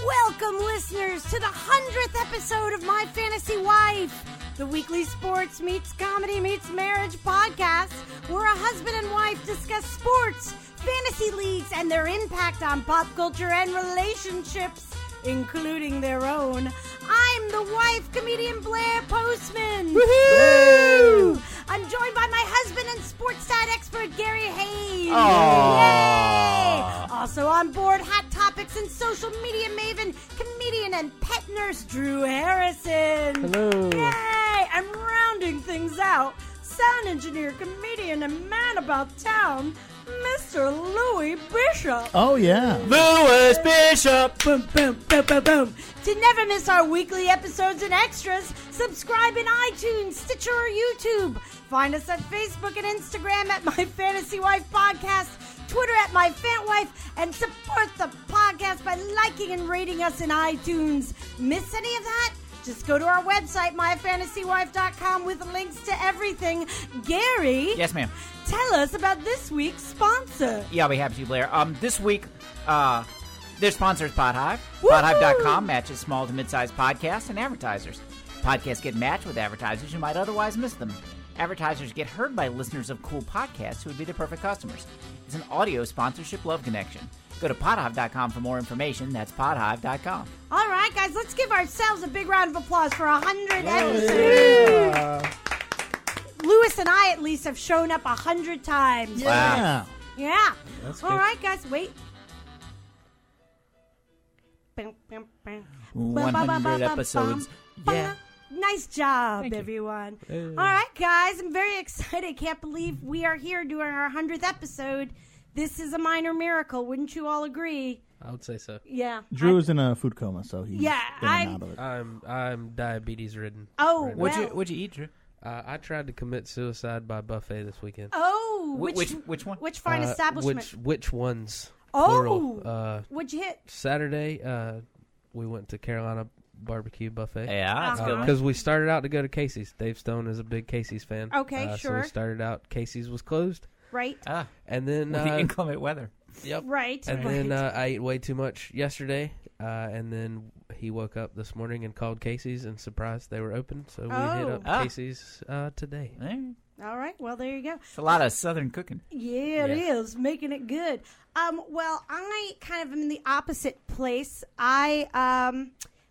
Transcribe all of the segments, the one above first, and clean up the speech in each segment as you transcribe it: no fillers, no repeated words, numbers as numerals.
Welcome, listeners, to the 100th episode of My Fantasy Wife, the weekly sports meets comedy meets marriage podcast where a husband and wife discuss sports, fantasy leagues, and their impact on pop culture and relationships, including their own. I'm the wife, comedian Blair Postman. Woohoo! I'm joined by my husband and sports stat expert, Gary Hayes. Aww. Yay! Also on board, Hot Topics and social media maven, comedian and pet nurse, Drew Harrison. Hello. Yay! And rounding things out, sound engineer, comedian, and man about town, Mr. Louis Bishop. Oh, yeah. Louis Bishop. Boom, boom, boom, boom, boom. To never miss our weekly episodes and extras, subscribe in iTunes, Stitcher, or YouTube. Find us at Facebook and Instagram at My Fantasy Wife Podcast, Twitter at My Fan Wife, and support the podcast by liking and rating us in iTunes. Miss any of that? Just go to our website, myfantasywife.com, with links to everything. Gary? Yes, ma'am. Tell us about this week's sponsor. Yeah, I'll be happy to, Blair. This week, their sponsor is Podhive. Woo-hoo! Podhive.com matches small to mid-sized podcasts and advertisers. Podcasts get matched with advertisers who might otherwise miss them. Advertisers get heard by listeners of cool podcasts who would be the perfect customers. It's an audio sponsorship love connection. Go to podhive.com for more information. That's podhive.com. All right, guys, let's give ourselves a big round of applause for 100 episodes. Lewis and I, at least, have shown up 100 times. Yeah. Yeah. That's All good. right, guys, wait. 100 episodes. Yeah. Nice job, Thank you. everyone. All right, guys, I'm very excited. Can't believe we are here doing our 100th episode. This is a minor miracle. Wouldn't you all agree? I would say so. Yeah. Drew's in a food coma, so he's Yeah, in and out of it. I'm diabetes ridden. Oh, right now. well. What'd you eat, Drew? I tried to commit suicide by buffet this weekend. Oh, Which one? Which fine establishment? Which ones? Oh. Plural. What'd you hit? Saturday, we went to Carolina Barbecue Buffet. Yeah, that's a good one. Because we started out to go to Casey's. Dave Stone is a big Casey's fan. Okay, So sure. we started out, Casey's was closed. Right. And then, With the inclement weather. yep. Right. And right. then I ate way too much yesterday. And then he woke up this morning and called Casey's and surprised they were open. So we hit up Ah. Casey's today. All right. Well, there you go. It's a lot of southern cooking. Yeah, it is. Making it good. Well, I kind of am in the opposite place. I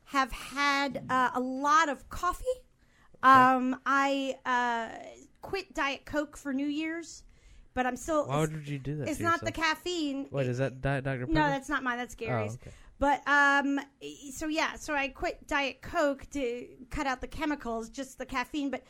have had a lot of coffee. I quit Diet Coke for New Year's, but I'm still... Why would you do that It's to not the yourself? caffeine. Wait, is that Diet Dr. Pepper? No, that's not mine. That's Gary's. Oh, okay. But, so I quit Diet Coke to cut out the chemicals, just the caffeine. But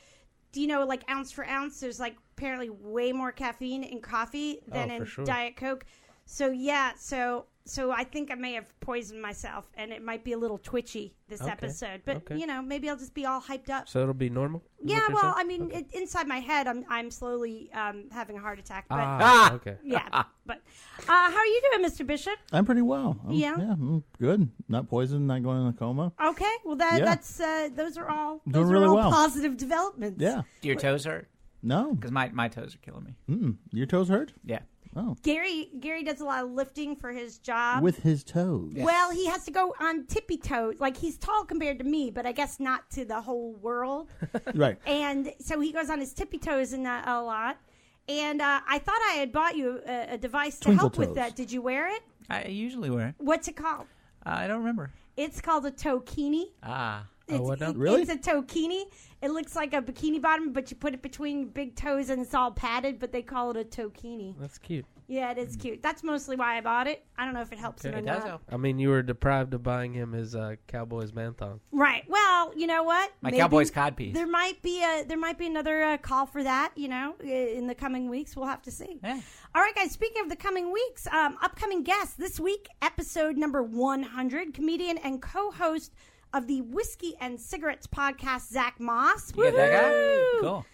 do you know, like, ounce for ounce, there's, like, apparently way more caffeine in coffee than in for sure. Diet Coke. So, yeah, so I think I may have poisoned myself, and it might be a little twitchy this Okay. episode. But, Okay. you know, maybe I'll just be all hyped up. So it'll be normal? is Yeah, what you're well, saying? I mean, Okay. inside my head, I'm slowly having a heart attack. But, Okay. yeah. But how are you doing, Mr. Bishop? I'm pretty well. Yeah? I'm good. Not poisoned, not going in a coma. Okay, well Yeah. that's those are all Doing really well. positive developments. Yeah. Do your toes hurt? No. Because my toes are killing me. Your toes hurt? Yeah. Oh. Gary does a lot of lifting for his job. With his toes. Well, he has to go on tippy toes. Like, he's tall compared to me, but I guess not to the whole world. Right. And so he goes on his tippy toes and a lot. And I thought I had bought you a device to Twinkle help with toes. that. Did you wear it? I usually wear it. What's it called? I don't remember. It's called a tokini. what now? Really? It's a tokini. It looks like a bikini bottom, but you put it between your big toes and it's all padded, but they call it a tokini. That's cute. Yeah, it is cute. That's mostly why I bought it. I don't know if it helps him or Okay. It does not. help. I mean, you were deprived of buying him his Cowboys man thong. Right. Well, you know what? My Maybe Cowboys codpiece. There might be another call for that. You know, in the coming weeks, we'll have to see. Yeah. All right, guys. Speaking of the coming weeks, upcoming guests this week, episode number 100, comedian and co-host of the Whiskey and Cigarettes podcast, Zach Moss. You got that guy? Woohoo! Cool.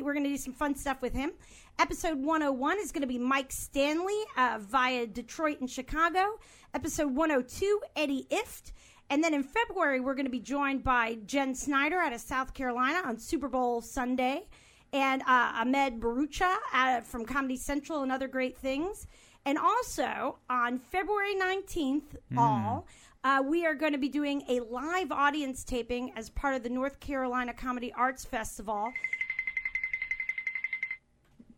We're going to do some fun stuff with him. Episode 101 is going to be Mike Stanley via Detroit and Chicago. Episode 102, Eddie Ift. And then in February, we're going to be joined by Jen Snyder out of South Carolina on Super Bowl Sunday. and Ahmed Barucha from Comedy Central and other great things. And also, on February 19th, we are going to be doing a live audience taping as part of the North Carolina Comedy Arts Festival.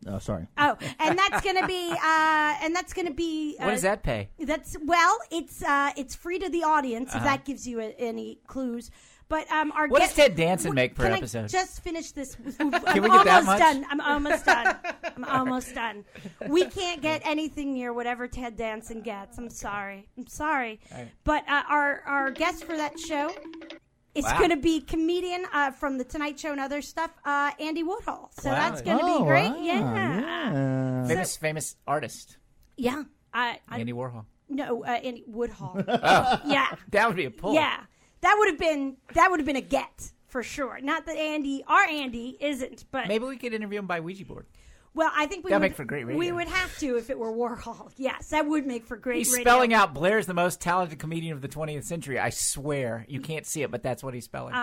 Oh, sorry. Oh, and that's going to be, What does that pay? It's free to the audience, if that gives you any clues. But what does Ted Danson make per episode? I just finish this? Can we get that much? I'm almost done. We can't get anything near whatever Ted Danson gets. I'm sorry. Right. But our guest for that show is going to be comedian from The Tonight Show and other stuff, Andy Woodhull. So that's going to be great. Wow. Yeah. Famous artist. Yeah. Andy Warhol. No, Andy Woodhull. Oh. Yeah. That would be a pull. Yeah. That would have been a get for sure. Not that our Andy isn't, but Maybe we could interview him by Ouija board. well, I think That'd make for great radio. We would have to if it were Warhol. Yes, that would make for great He's radio. spelling out Blair's the most talented comedian of the 20th century. I swear. You can't see it, but that's what he's spelling.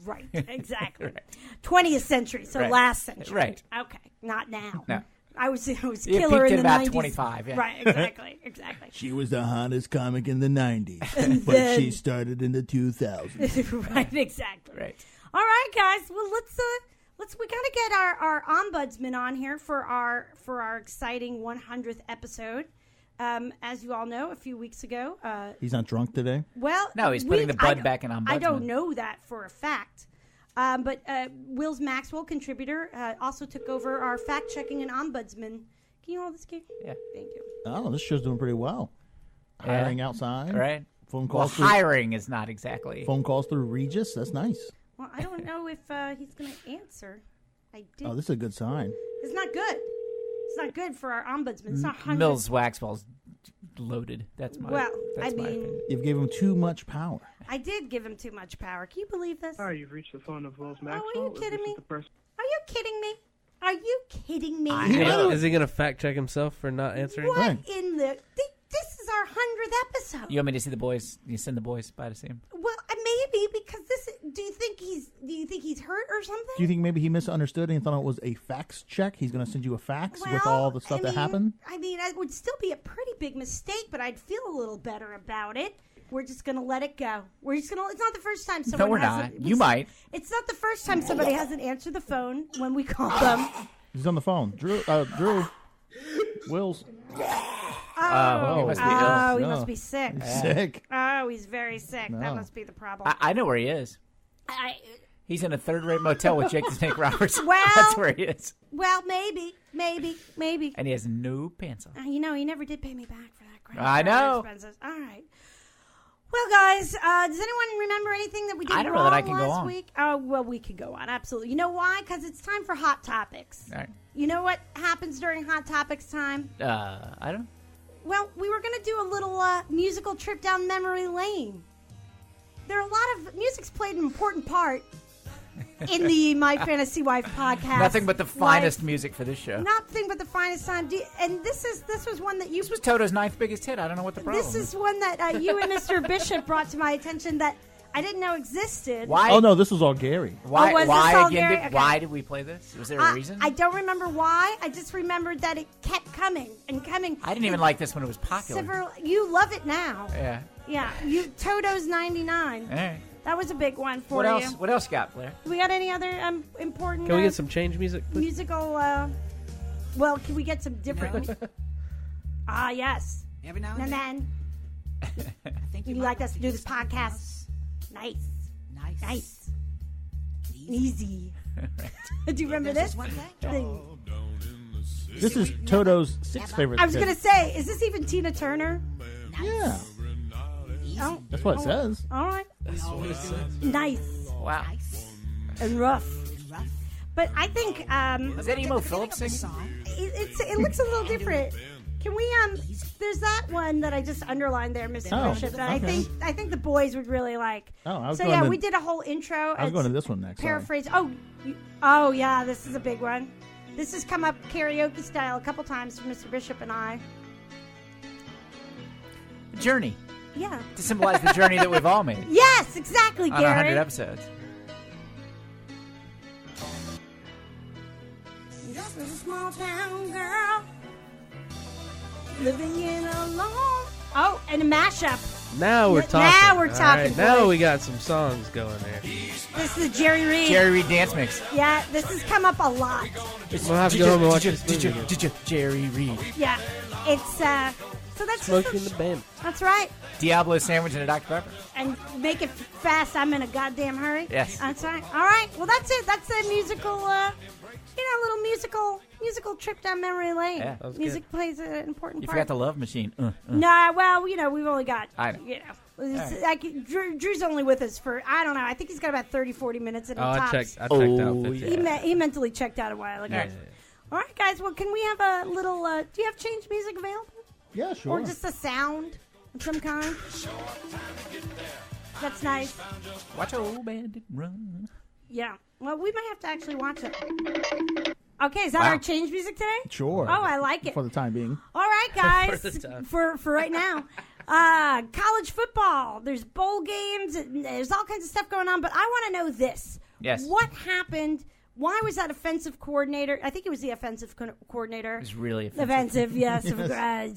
Right, exactly. Right. 20th century, so Right. last century. Right. Okay, not now. No. I was It killer peaked in at the about 90s. 25, yeah. Right, exactly. She was the hottest comic in the 90s, but then- she started in the 2000s. Right, exactly. Right. All right, guys. Well, we gotta get our ombudsman on here for our exciting 100th episode. As you all know, a few weeks ago. He's not drunk today? Well, No, he's putting the bud back in ombudsman. I don't know that for a fact. But Wills Maxwell, contributor, also took over our fact-checking and ombudsman. Can you hold this, Kate? Yeah. Thank you. Oh, this show's doing pretty well. Hiring outside. Right. Phone Well, calls through, hiring is not exactly. phone calls through Regis. That's nice. Well, I don't know if he's going to answer. I did. Oh, this is a good sign. It's not good. It's not good for our ombudsman. It's not 100. Mills Waxwell's loaded. That's my. Well, that's I my mean- opinion. You've given him too much power. I did give him too much power. Can you believe this? Hi, you've reached the phone of Wills Maxwell. are you kidding This me? is the person- Are you kidding me? Are you kidding me? Is he going to fact check himself for not answering? What Right. in the... This is our 100th episode. You want me to see the boys? You send the boys by to see him? Well, maybe because this. Do you think he's hurt or something? Do you think maybe he misunderstood and thought it was a fax check? He's going to send you a fax with all the stuff that happened? I mean, it would still be a pretty big mistake, but I'd feel a little better about it. We're just going to let it go. We're just going to... It's not the first time someone No, we're hasn't... not. You might. It's not the first time somebody hasn't answered the phone when we call them. He's on the phone. Drew. Wills. He must be ill. He No. must be sick. He's sick. Oh, he's very sick. That No. must be the problem. I know where he is. He's in a third-rate motel with Jake the Snake Roberts. Well- That's where he is. Well, maybe. And he has no pants on. You know, he never did pay me back for that credit I card know. expenses. All right. Well, guys, does anyone remember anything that we did I don't know wrong that I can go last on. week? Oh, well, we could go on. Absolutely. You know why? Because it's time for Hot Topics. All right. You know what happens during Hot Topics time? I don't. Well, we were going to do a little musical trip down memory lane. There are a lot of... Music's played an important part in the My Fantasy Wife podcast. Nothing but the finest life. music for this show. Nothing but the finest time. And this was one that you... This was Toto's 9th biggest hit. I don't know what the problem This is one that you and Mr. Bishop brought to my attention that I didn't know existed. Why? Oh, no, this was all Gary. Why? Oh, was this why all again? Gary? Okay. Why did we play this? Was there a reason? I don't remember why. I just remembered that it kept coming and coming. I didn't even like this when it was popular. You love it now. Yeah. Yeah. Toto's 99. All right. That was a big one for What you. else? What else you got, Blair? We got any other important Can we get some change music, please? musical... well, can we get some different... yes. Every now And and then. then, I think you might like want us to do this something podcast? else. Nice. Nice. Easy. Do you remember There's this? one thing. thing? This is Toto's sixth favorite. I was hit. going to say, is this even Tina Turner? Yeah, Oh, that's what it says. all right. We always do it. Nice Wow. Nice. and rough. Rough. But I think Is that Emo The beginning Phillips of the singing? song. it looks a little different. Can we there's that one that I just underlined there, Mr. Oh, Bishop, that okay. I think the boys would really like. Oh, I was So going yeah, to, we did a whole intro. I was going to this one next. sorry. Paraphrase. Oh yeah, this is a big one. This has come up karaoke style a couple times for Mr. Bishop and I. Journey. Yeah. To symbolize the journey that we've all made Yes, exactly, on our 100 Gary. episodes. There's a small town girl living in a lone. Oh, and a mashup. Now we're talking. Now we're All talking, right, now boys. we got some songs going there. This is Jerry Reed. Jerry Reed dance mix. Yeah, this has come up a lot. We'll have to go home and watch this movie again. Jerry Reed. Yeah, it's so that's Smoking the Bandit. That's right. Diablo sandwich and a Dr. Pepper. And make it fast. I'm in a goddamn hurry. Yes. That's right. All right. Well, that's it. That's a musical. Little musical trip down memory lane. Yeah, that was Music plays an important You part. forgot the Love Machine. Nah, well, we've only got. I know. Drew's only with us for, I don't know, I think he's got about 30, 40 minutes in him I tops. checked out 15. He mentally checked out a while ago. Yeah. All right, guys, well, can we have a little, do you have change music available? Yeah, sure. Or just a sound of some kind? That's nice. Watch old bandit run. Yeah. Well, we might have to actually watch it. Okay, is that Wow. our change music today? Sure. Oh, I like it. For the time being. All right, guys. For the time. for right now. College football. There's bowl games. And there's all kinds of stuff going on. But I want to know this. Yes. What happened? Why was that offensive coordinator? I think it was the offensive coordinator. It was really offensive. Yes.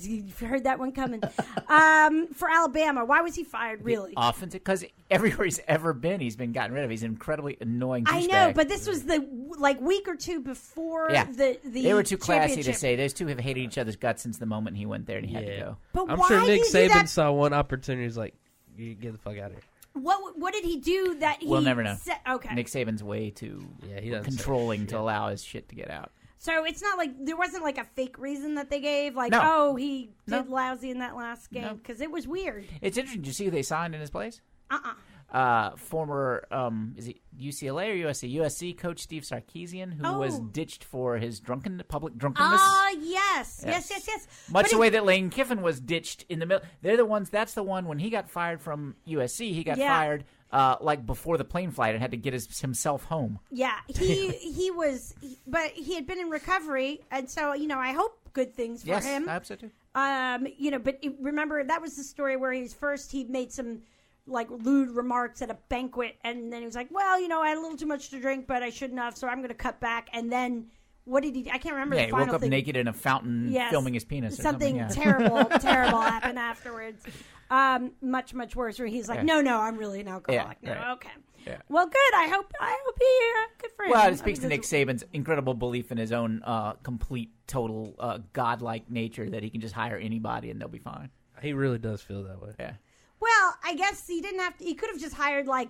You've heard that one coming. For Alabama, why was he fired, really? Offensive, because everywhere he's ever been, he's been gotten rid of. He's an incredibly annoying douchebag. I know, but this was the week or two before the they were too classy to championship. say. Those two have hated each other's guts since the moment he went there and he had to go. But I'm why sure did Nick he do Saban that? saw one opportunity. He's like, you get the fuck out of here. What did he do that he We'll never know. Okay. Nick Saban's way too He doesn't controlling to allow his shit to get out. So it's not like there wasn't like a fake reason that they gave, like, No. oh, he No. did lousy in that last game, No. because it was weird. It's interesting. Did you see who they signed in his place? Former, is it UCLA or USC? USC coach Steve Sarkisian, who was Oh. ditched for his public drunkenness. Yes. Much But the way that Lane Kiffin was ditched in the middle. They're the ones. That's the one when he got fired from USC. He got fired like before the plane flight and had to get himself home. Yeah, he was, but he had been in recovery, and so I hope good things for him. Yes, I hope so too. But remember that was the story where he made some like lewd remarks at a banquet, and then he was like, well, I had a little too much to drink, but I shouldn't have, so I'm going to cut back. And then what did he do? I can't remember Yeah, the he final woke up thing. naked in a fountain filming his penis or Something yeah. terrible happened afterwards. Much worse, where he's like, no, I'm really an alcoholic. Yeah, No, right. okay. Yeah. Well, good. I hope he good for him. Well, it speaks to Nick Saban's incredible belief in his own complete, total, godlike nature that he can just hire anybody and they'll be fine. He really does feel that way. Yeah. Well, I guess he didn't have to. He could have just hired one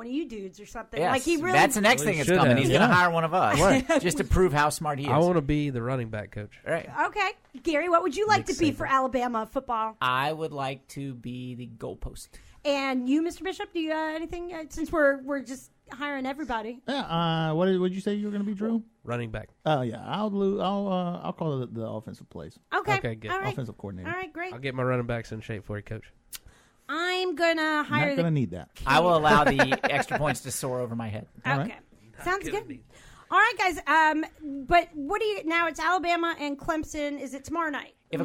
of you dudes or something. Yes. Like he really. That's the next Well, thing he that's should coming. have. He's going to hire one of us just to prove how smart he is. I want to be the running back coach. Right. Okay, Gary, what would you like Nick to be Saban. for Alabama football? I would like to be the goalpost. And you, Mr. Bishop, do you anything? Since we're just hiring everybody. Yeah. What did you say you were going to be, Drew? Running back. Oh yeah. I'll call it the offensive plays. Okay. Okay, good. All right. Offensive coordinator. All right, great. I'll get my running backs in shape for you, coach. I'm gonna hire Not going to need that. I will allow the extra points to soar over my head. All Okay, right. sounds good. All right, guys. But what do you now? It's Alabama and Clemson. Is it tomorrow night? If a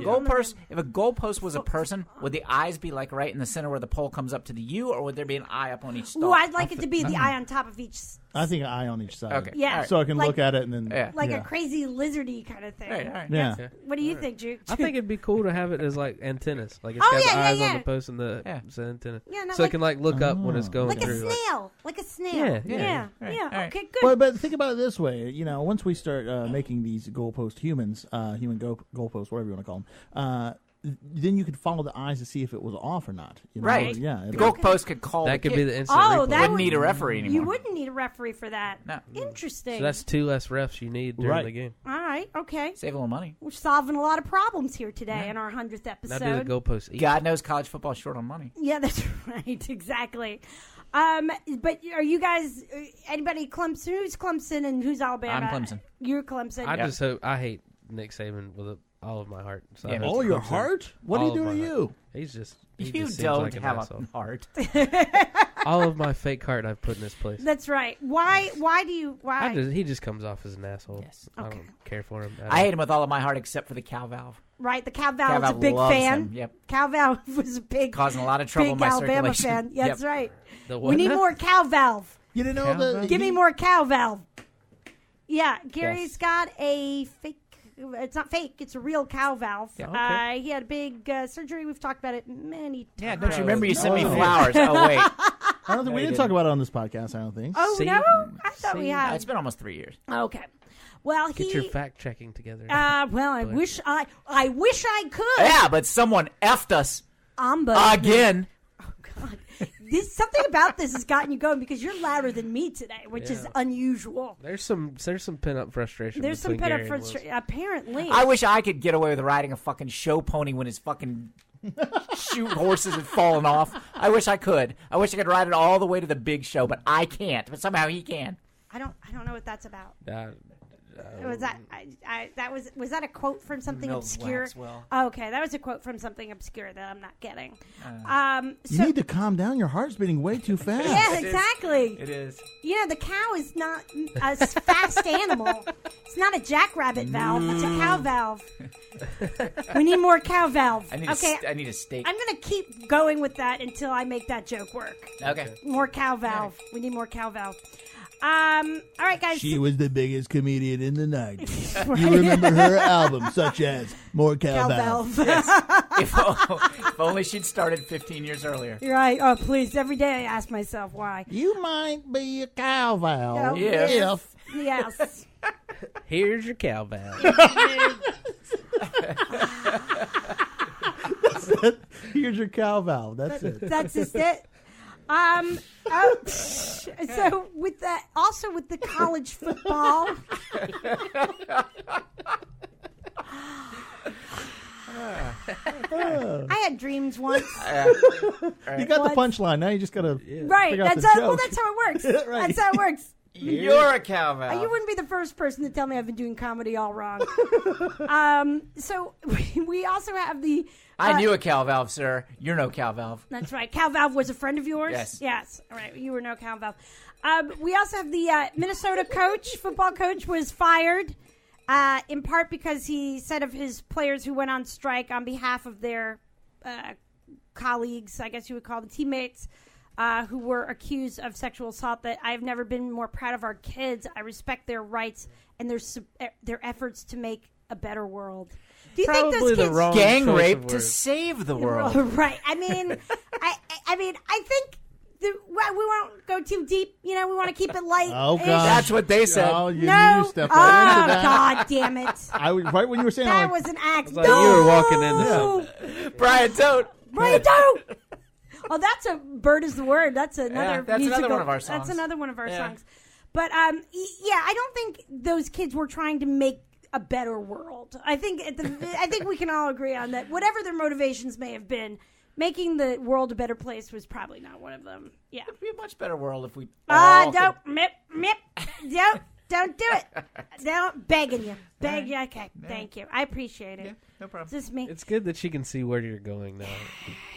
goalpost was a person, would the eyes be like right in the center where the pole comes up to the U, or would there be an eye up on each star? Well, I'd like it to be the eye on top of each. I think an eye on each side. Okay. Yeah. All right. So I can Like- look at it and then. Yeah. Like yeah. a crazy lizardy kind of thing. All right, all right. Yeah. Okay. What do you think, Drew? I think it'd be cool to have it as like antennas. Like it's Oh, got yeah, the yeah, eyes yeah. on the post and the Yeah. antenna. Yeah, no, so like- it can like look up when it's going Like a through. snail. Like a snail. Yeah, Yeah. yeah. Right, all right. Okay, good. But think about it this way, once we start making these goalpost humans, human goalposts, whatever you want to call them, then you could follow the eyes to see if it was off or not. Right. Yeah. The goalpost could call That the could kick. be the instant Oh, replay. that Wouldn't would- need a referee anymore. You wouldn't need a referee for that. No. Interesting. So that's 2 less refs you need during Right. the game. All right. Okay. Save a little money. We're solving a lot of problems here today in our 100th Now episode. do the goalpost. God knows college football's short on money. Yeah, that's right. Exactly. But are you guys anybody Clemson? Who's Clemson and who's Alabama? I'm Clemson. You're Clemson. I just hope I hate Nick Saban with all of my heart. So I Yeah, hope All your Clemson- heart? What all did he of do to my heart. you? He's just he You just seems don't like an have asshole. a heart. All of my fake heart I've put in his place. That's right. Why do you? Why? He just comes off as an asshole. Yes. I Okay. don't care for him. I hate him with all of my heart except for the cow valve. Right. The Cal Cow Valve's a valve big loves fan. him. Yep. Cal Valve was a big, Causing a lot of trouble big in my Alabama circulation. fan. Yeah, that's Yep. right. The We need now? more Cal Valve. You didn't know Cow the. valve? Give me more Cal Valve. Yeah, Gary's got a fake. It's not fake. It's a real cow valve. Yeah, okay. He had a big surgery. We've talked about it many times. Yeah, don't you remember you sent me No. flowers? Oh, wait. I don't think we didn't talk about it on this podcast. I don't think. Oh, See? no? I thought we See? had. It's been almost 3 years. Okay. Well, Get your fact checking together. well, I wish I could. Yeah, but someone effed us again. Oh, God. Something about this has gotten you going because you're louder than me today, which is unusual. There's some pent up frustration. There's some between pent up Gary and Wills. frustration. Apparently. I wish I could get away with riding a fucking show pony when his fucking shoot horses had fallen off. I wish I could. I wish I could ride it all the way to the big show, but I can't. But somehow he can. I don't know what that's about. Was that a quote from something Milt obscure? Waxwell. Oh, okay, that was a quote from something obscure that I'm not getting. You need to calm down. Your heart's beating way too fast. Yeah, exactly. It is. You know, the cow is not a fast animal. It's not a jackrabbit valve. It's a cow valve. We need more cow valve. I need a steak. I'm going to keep going with that until I make that joke work. Okay. More cow valve. We need more cow valve. All right, guys. She was the biggest comedian in the 90s. You remember her albums, such as More Cow Valve. If only she'd started 15 years earlier. You're right. Oh, please. Every day I ask myself why. You might be a cow valve Yeah. if... Yes. Here's your cow valve. Here's your cow valve. That's it. That's just it. So with that, also with the college football. I had dreams once. You got the punchline. Now you just got to Right. figure out That's the how joke. it works. Right. That's how it works. You're a cow valve. You wouldn't be the first person to tell me I've been doing comedy all wrong. So we also have the. I knew a cow valve, sir. You're no cow valve. That's right. Cal Valve was a friend of yours? Yes. Yes. All right. You were no Cal Valve. We also have the Minnesota football coach was fired in part because he said of his players who went on strike on behalf of their colleagues, I guess you would call them teammates, who were accused of sexual assault, that I've never been more proud of our kids. I respect their rights and their efforts to make a better world. Do you think those kids gang rape to save the world? Right. I mean, I think we won't go too deep. You know, we want to keep it light. Oh, God. That's what they said. Oh, you No. stepped right into that. God damn it. Right when you were saying That I'm like, was an accident. Like you were walking into something. Brian, don't. Brian, don't. Oh, that's a Bird is the Word. That's another that's musical. another one of our songs. That's another one of our songs. But yeah, I don't think those kids were trying to make a better world. I think we can all agree on that. Whatever their motivations may have been, making the world a better place was probably not one of them. Yeah. It'd be a much better world if we. Don't do it. Don't begging you. Beg you. Okay. Thank you. I appreciate it. Yeah, no problem. It's just me. It's good that she can see where you're going now.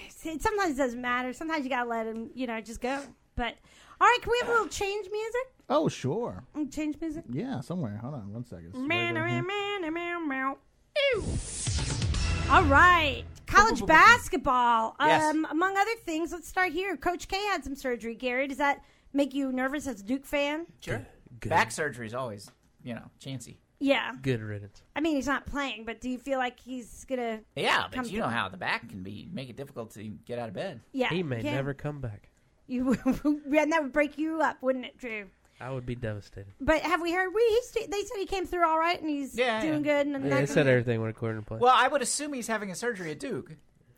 Sometimes it doesn't matter. Sometimes you gotta let him, just go. But all right, can we have a little change music? oh, sure. Change music. Yeah, somewhere. Hold on 1 second. All right, college basketball. Yes. Among other things, let's start here. Coach K had some surgery. Gary, does that make you nervous as a Duke fan? Sure. Good. Back surgery is always, chancy. Yeah. Good riddance. I mean, he's not playing, but do you feel like he's gonna? Yeah, Come but you know how the back can make it difficult to get out of bed. Yeah. He may yeah. never come back. And that would break you up, wouldn't it, Drew? I would be devastated. But have we heard? They said he came through all right, and he's doing good. And They said everything went according to plan. Well, I would assume he's having a surgery at Duke,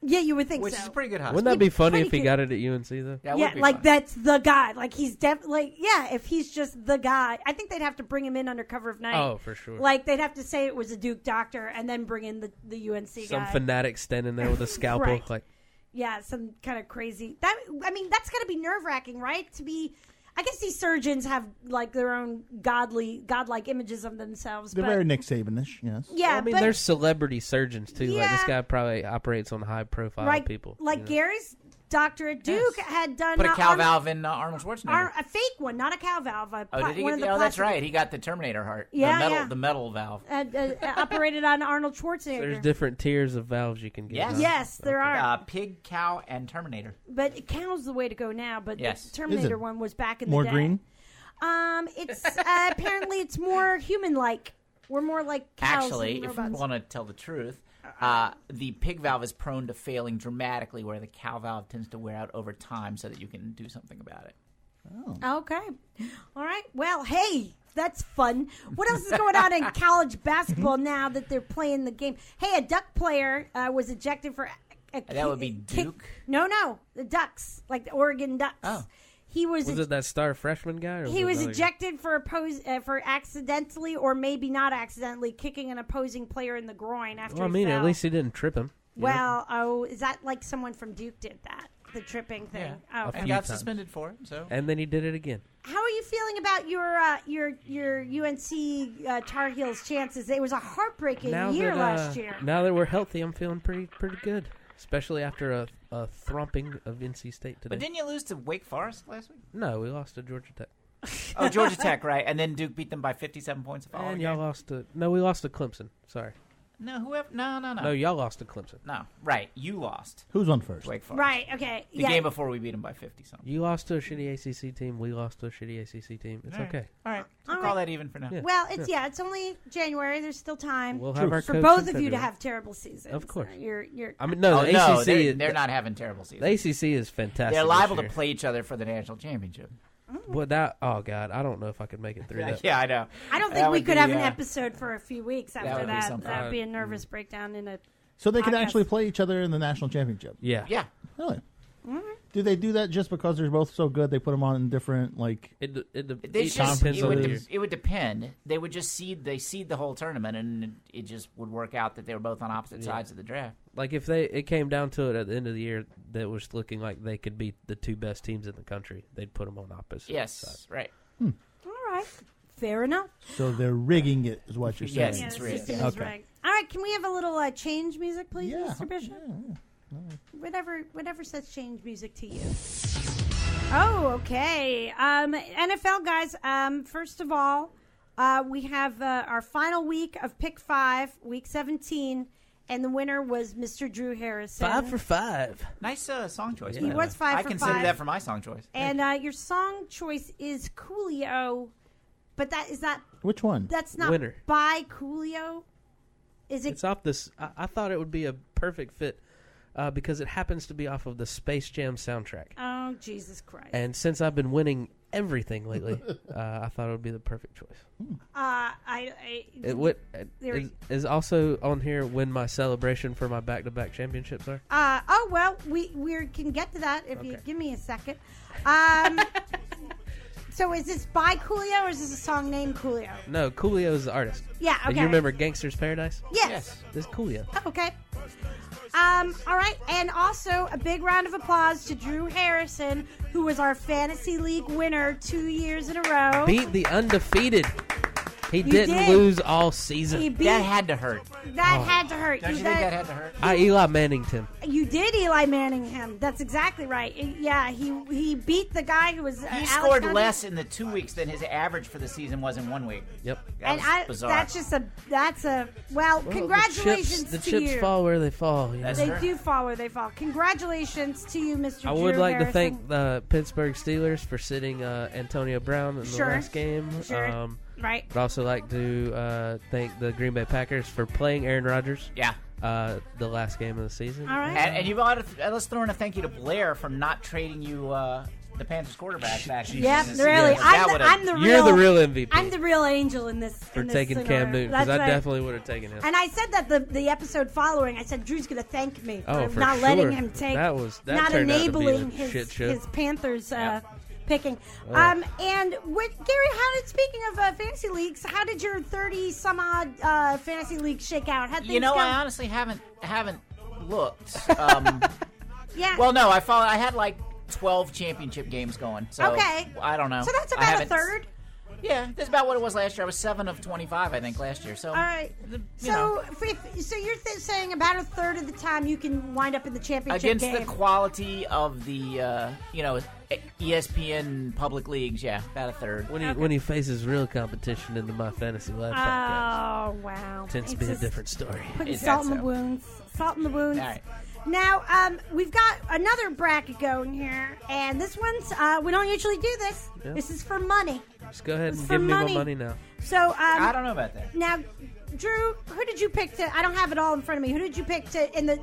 yeah, you would think which so. is a pretty good hospital. Wouldn't that be funny pretty if he good. got it at UNC though? That Yeah, would be like fun. that's the guy. Like he's definitely if he's just the guy. I think they'd have to bring him in under cover of night. Oh, for sure. Like they'd have to say it was a Duke doctor and then bring in the UNC Some guy. fanatic standing there with a scalpel. Right. Like, Yeah, some kind of crazy. That's got to be nerve-wracking, right? To be, I guess these surgeons have like their own godlike images of themselves. They're but, very Nick Saban-ish, yes. yeah, I mean, but there's celebrity surgeons too. Like this Yeah. guy probably operates on high-profile people. Like you know? Gary's doctor at Duke had done Put a cow valve in Arnold Schwarzenegger. a fake one, not a cow valve. Did he one get? of the Oh, that's plastic- right. He got the Terminator heart. Yeah, the metal valve. Operated on Arnold Schwarzenegger. There's different tiers of valves you can get. Yes. huh? Yes, there are. Pig, cow, and Terminator. But cow's the way to go now. But Yes. the Terminator Is it one was back in more the day. green? It's apparently it's more human-like. We're more like cows Actually, and if you robots. want to tell the truth, the pig valve is prone to failing dramatically, where the cow valve tends to wear out over time, so that you can do something about it. Okay. All right. Well, hey, that's fun. What else is going on in college basketball now that they're playing the game? Hey, a Duck player was ejected for That would be Duke? No, the Ducks, like the Oregon Ducks. Oh. He was it that star freshman guy? Or he was another guy? ejected for accidentally or maybe not accidentally kicking an opposing player in the groin after Well, I he mean, fell. at least he didn't trip him. you know? Well, is that like someone from Duke did that? The tripping thing. Yeah. Oh, And okay. got times. suspended for it, so. And then he did it again. How are you feeling about your UNC Tar Heels chances? It was a heartbreaking year last year. Now that we're healthy, I'm feeling pretty good. Especially after a thromping of NC State today. But didn't you lose to Wake Forest last week? No, we lost to Georgia Tech. Oh, Georgia Tech, right. And then Duke beat them by 57 points. And y'all lost to... No, we lost to Clemson. Sorry. No, whoever. No. No, y'all lost to Clemson. No, right. You lost Who's on first? to Wake Forest. Right, okay. The game before we beat them by 50-something. You lost to a shitty ACC team. We lost to a shitty ACC team. It's okay. All right. All We'll call right. that even for now. Yeah. Well, it's only January. There's still time We'll have our for coach both in of you to February. have terrible seasons. Of course. You're I mean, no, Oh, the no, ACC... they're not having terrible The seasons. ACC is fantastic. They're liable this to year. play each other for the national championship. Well, that... Oh, God. I don't know if I could make it through that. Yeah, I know. I don't That think we would could be, have an episode for a few weeks after would be that. something. That'd be a nervous breakdown in a. So they can Podcast. actually play each other in the national championship. Yeah. Yeah. Really? Do they do that just because they're both so good? They put them on in different like. They each just, depends it, on would the de- year. it would depend. They would just seed the whole tournament, and it just would work out that they were both on opposite sides of the draft. Like if it came down to it at the end of the year, that was looking like they could beat the two best teams in the country. They'd put them on opposite Yes, sides. right. All right, fair enough. So they're rigging it, is what you're saying. Yes, Yeah, it's the rigged. system Yeah. is rigged. All right, can we have a little change music, please, Yeah. Mr. Bishop? Yeah. Whatever says change music to you. Oh, okay. NFL guys. First of all, we have our final week of Pick 5, Week 17, and the winner was Mr. Drew Harrison. 5 for 5. Nice song choice. He by the was way. 5 I for consider 5. that for my song choice. And your song choice is Coolio, but Which one? that's not Winner. by Coolio. Is it? It's off this. I thought it would be a perfect fit because it happens to be off of the Space Jam soundtrack. Oh, Jesus Christ! And since I've been winning everything lately, I thought it would be the perfect choice. It is also on here when my celebration for my back-to-back championships are. Oh well, we can get to that if you Okay. give me a second. So is this by Coolio or is this a song named Coolio? No, Coolio is the artist. Yeah. Okay. And you remember Gangster's Paradise? Yes. This is Coolio. Okay. All right, and also a big round of applause to Drew Harrison, who was our fantasy league winner 2 years in a row. Beat the undefeated. He You didn't did. lose all season. He beat That had to hurt. that had to hurt. Don't you think that had to hurt? I Eli Manninged him. You did Eli Manning him. That's exactly right. Yeah, he beat the guy who was. He Alex scored Hunter. less in the 2 weeks than his average for the season was in 1 week. Yep. That was bizarre. that's a well, congratulations The to chips you. fall where they fall. You know? That's They right. do fall where they fall. Congratulations to you, Mr. I would Drew like to Harrison. thank the Pittsburgh Steelers for sitting Antonio Brown in the Sure. last game. Sure. Right. I'd also like to thank the Green Bay Packers for playing Aaron Rodgers Yeah. the last game of the season. All right. And you ought to, let's throw in a thank you to Blair for not trading you the Panthers quarterback back. in Yep, the season. really. That would've- I'm the real. You're the real MVP I'm the real angel in this. for in this taking scenario. Cam Newton because That's I right. definitely would have taken him. And I said that the episode following, I said Drew's going to thank me for Oh, for not sure. letting him take, That not turned out to be a enabling shit show. his Panthers picking. Oh. And what, Gary? Speaking of fantasy leagues, how did your 30 some odd fantasy league shake out? How'd things You know, go? I honestly haven't looked. Yeah. Well, no, I had like 12 championship games going. So Okay. I don't know. So that's I about a haven't- third. Yeah, that's about what it was last year. I was 7 of 25, I think, last year. So All right. you So, know, so you're saying about a third of the time you can wind up in the championship against game. the quality of the ESPN public leagues, yeah, about a third. When he faces real competition in the My Fantasy Live podcast, Oh wow! tends to It's be a just different story. Putting Is salt that in the so? wounds. Salt in the wounds. All right. Now, we've got another bracket going here, and this one's we don't usually do this. Yeah. This is for money. Just go ahead and For give me money. my money now. So I don't know about that. now, Drew, who did you pick to? I don't have it all in front of me. Who did you pick to in the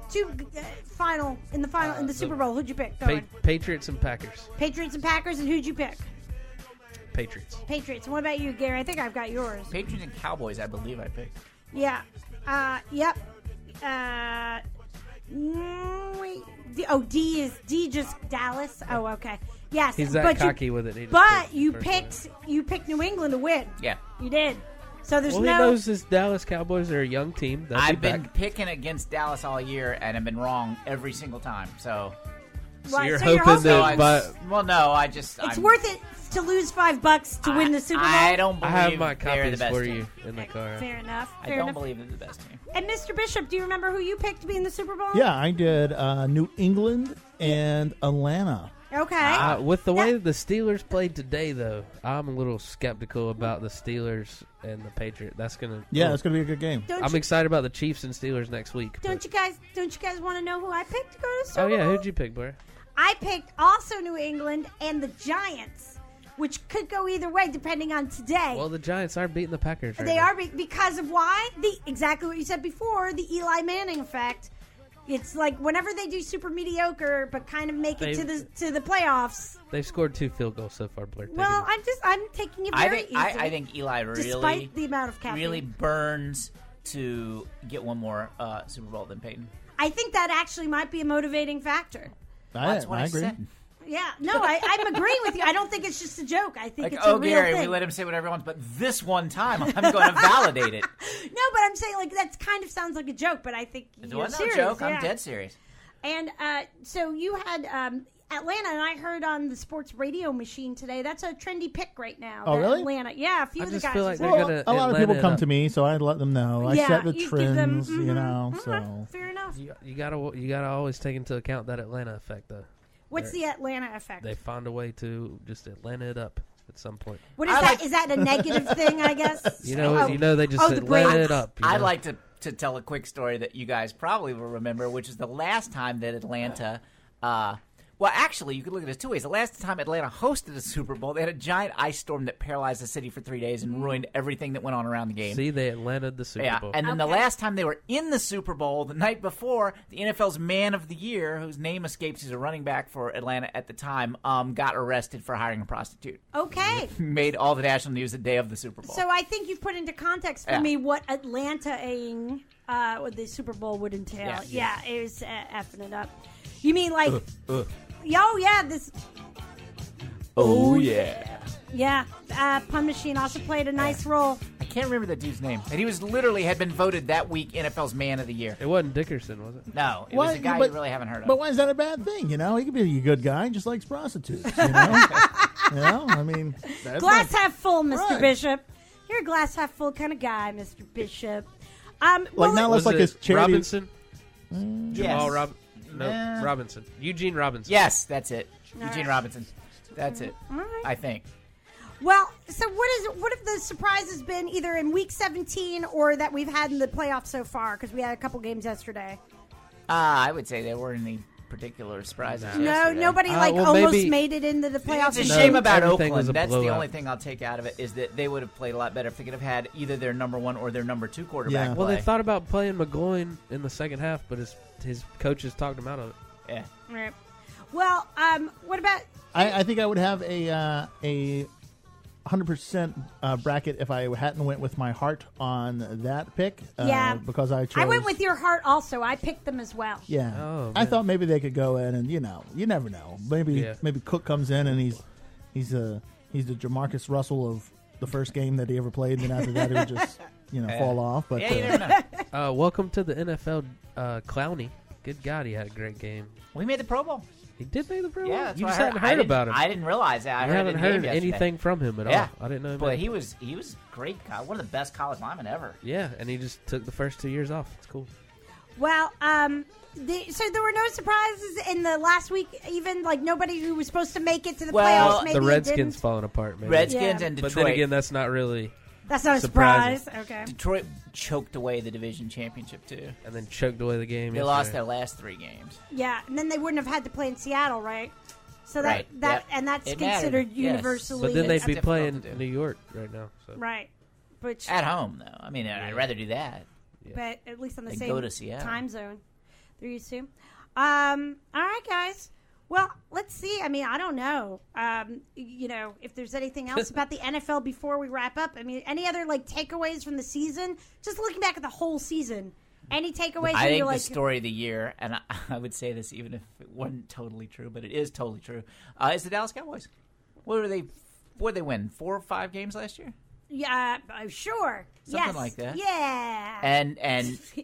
final in the Super Bowl? Who'd you pick? Go on. Patriots and Packers. Patriots and Packers, and who'd you pick? Patriots. Patriots. And what about you, Gary? I think I've got yours. Patriots and Cowboys, I believe I picked. Yeah. Yep. Wait. D just Dallas. Oh, okay. Yes. He's that but cocky with it. He just But picked you first picked New England to win. Yeah. You did. So there's one. Well, he knows his Dallas Cowboys are a young team. They'll I've be been back. picking against Dallas all year, and I've been wrong every single time. So, So you're so hoping no, that. But well, no, I just it's I'm- worth it to lose $5 to win the Super Bowl. I don't I believe have my they're the copies best for team. you in the car. Fair enough. I Fair don't enough. believe they're the best team. And Mr. Bishop, do you remember who you picked to be in the Super Bowl? Yeah, I did New England and Atlanta. Okay. With the way the Steelers played today, though, I'm a little skeptical about the Steelers and the Patriots. That's gonna. Yeah, it's going to be a good game. I'm excited about the Chiefs and Steelers next week. Don't but- you guys want to know who I picked to go to the Super Oh yeah, Bowl? who'd you pick, Blair? I picked also New England and the Giants, which could go either way depending on today. Well, the Giants are beating the Packers. Right They now. are because of why? Exactly what you said before, the Eli Manning effect. It's like whenever they do super mediocre but kind of make it to the playoffs. They've scored 2 field goals so far, Blair. Well, I'm taking it very easy. I think Eli despite the amount of caffeine. really burns to get one more Super Bowl than Peyton. I think that actually might be a motivating factor. That's what I agree. said. Yeah, no, I'm agreeing with you. I don't think it's just a joke. I think Like, it's a real Gary, thing. we let him say whatever he wants, but this one time I'm going to validate it. No, but I'm saying like that kind of sounds like a joke, but I think It you're wasn't serious. no joke. Yeah. I'm dead serious. And so you had Atlanta, and I heard on the sports radio machine today. That's a trendy pick right now. Oh, that really? Atlanta, yeah. A few I of the just guys. feel like are they're saying- gonna A lot of Atlanta people come it to up. me, so I let them know. I Yeah, set the you give them- trends, you know. Mhm. So Fair enough. You gotta always take into account that Atlanta effect, though. What's the Atlanta effect? They found a way to just Atlanta it up at some point. What is that? Is that a negative thing? I guess. You know, they just the Atlanta Braves. it up. you I'd know? like to tell a quick story that you guys probably will remember, which is the last time that Atlanta well, actually, you could look at it 2 ways. The last time Atlanta hosted a Super Bowl, they had a giant ice storm that paralyzed the city for 3 days and ruined everything that went on around the game. See, they Atlana'd the Super Bowl. And then the last time they were in the Super Bowl, the night before, the NFL's Man of the Year, whose name escapes, he's a running back for Atlanta at the time, got arrested for hiring a prostitute. Okay. Made all the national news the day of the Super Bowl. So I think you've put into context for Yeah. me what Atlanta-ing what the Super Bowl would entail. Yeah. It was effing it up. You mean like, oh yeah, this. Oh, yeah. Yeah, Pun Machine also played a nice role. I can't remember the dude's name. And he was literally had been voted that week NFL's Man of the Year. It wasn't Dickerson, was it? No, it was a guy you really haven't heard of. But why is that a bad thing? You know, he could be a good guy, just likes prostitutes. You know, I mean, that's Glass not- half full, Mr. Right. Bishop. You're a glass half full kind of guy, Mr. Bishop. Like not Was less like it his charity. Robinson? Jamal Yes. No, Robinson. Eugene Robinson. Yes, that's it. All Eugene right. Robinson. That's it. All right. I think. Well, so what have the surprises been either in Week 17 or that we've had in the playoffs so far? Because we had a couple games yesterday. I would say there weren't any particular surprises. No, yesterday. nobody well, almost maybe- made it into the playoffs. It's a No, shame about everything was Oakland. a That's the blowout. only thing I'll take out of it is that they would have played a lot better if they could have had either their number 1 or their number 2 quarterback Yeah. Well, play. they thought about playing McGloin in the second half, but his coaches talked him out of it. Yeah. Right. Well, what about? I think I would have a 100% bracket if I hadn't went with my heart on that pick. Yeah. Because I chose. I went with your heart also. I picked them as well. Yeah. Oh, I man. thought maybe they could go in and you never know. Maybe Cook comes in and he's the Jamarcus Russell of the first game that he ever played, and then after that he would just fall off. But Yeah, you never know. Welcome to the NFL, Clowney. Good God, he had a great game. We made the Pro Bowl. He did make the Pro Bowl? Yeah, that's You what just I hadn't heard. heard about him. I didn't realize that. I You heard haven't it in the game heard yesterday. anything from him at Yeah. all. I didn't know. But he he was great. One of the best college linemen ever. Yeah, and he just took the first 2 years off. It's cool. Well, so there were no surprises in the last week. Even like nobody who was supposed to make it to the Well, playoffs. Maybe The Redskins didn't. falling apart, maybe. Redskins Yeah. and But Detroit. then again, that's not really. That's not a Surprising. surprise. Okay. Detroit choked away the division championship too. And then choked away the game. They lost their last 3 games. Yeah, and then they wouldn't have had to play in Seattle, right? So Right. and that's It considered mattered, yes. universally. But then they'd It's be difficult playing to do. New York right now. So. right, which At home, though. I mean, I'd rather do that. but at least on the Then same go to Seattle. time zone they're used to. All right, guys. Well, let's see. I mean, I don't know. If there's anything else about the NFL before we wrap up. I mean, any other takeaways from the season? Just looking back at the whole season. Any takeaways? I think you're the story of the year, and I would say this even if it wasn't totally true, but it is totally true, is the Dallas Cowboys. What did they win? 4 or 5 games last year? Yeah, sure. Something like that. Yeah. And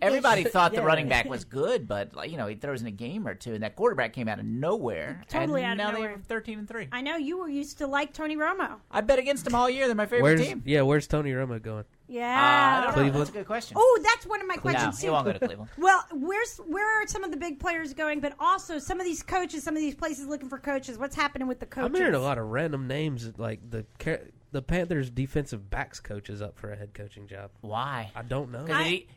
everybody thought the Yeah. running back was good, but he throws in a game or two, and that quarterback came out of nowhere. Totally and out of now nowhere. they're 13-3. I know you were used to like Tony Romo. I bet against them all year. They're my favorite team. Where's Tony Romo going? I Yeah. don't know. Cleveland? That's a good question. Oh, that's one of my No, questions he too. won't go to Cleveland. Well, where are some of the big players going? But also some of these coaches, some of these places looking for coaches. What's happening with the coaches? I'm hearing a lot of random names, like the Panthers' defensive backs coach is up for a head coaching job. Why? I don't know.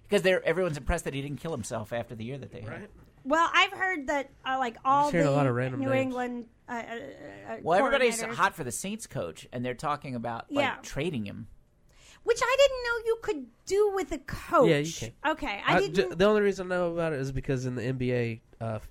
Because everyone's impressed that he didn't kill himself after the year that they had. Well, I've heard that all just hearing the a lot of random New names. England. Well, everybody's coordinators- hot for the Saints coach, and they're talking about Yeah. trading him. which I didn't know you could do with a coach. Yeah, you can. Okay, I didn't. The only reason I know about it is because in the NBA,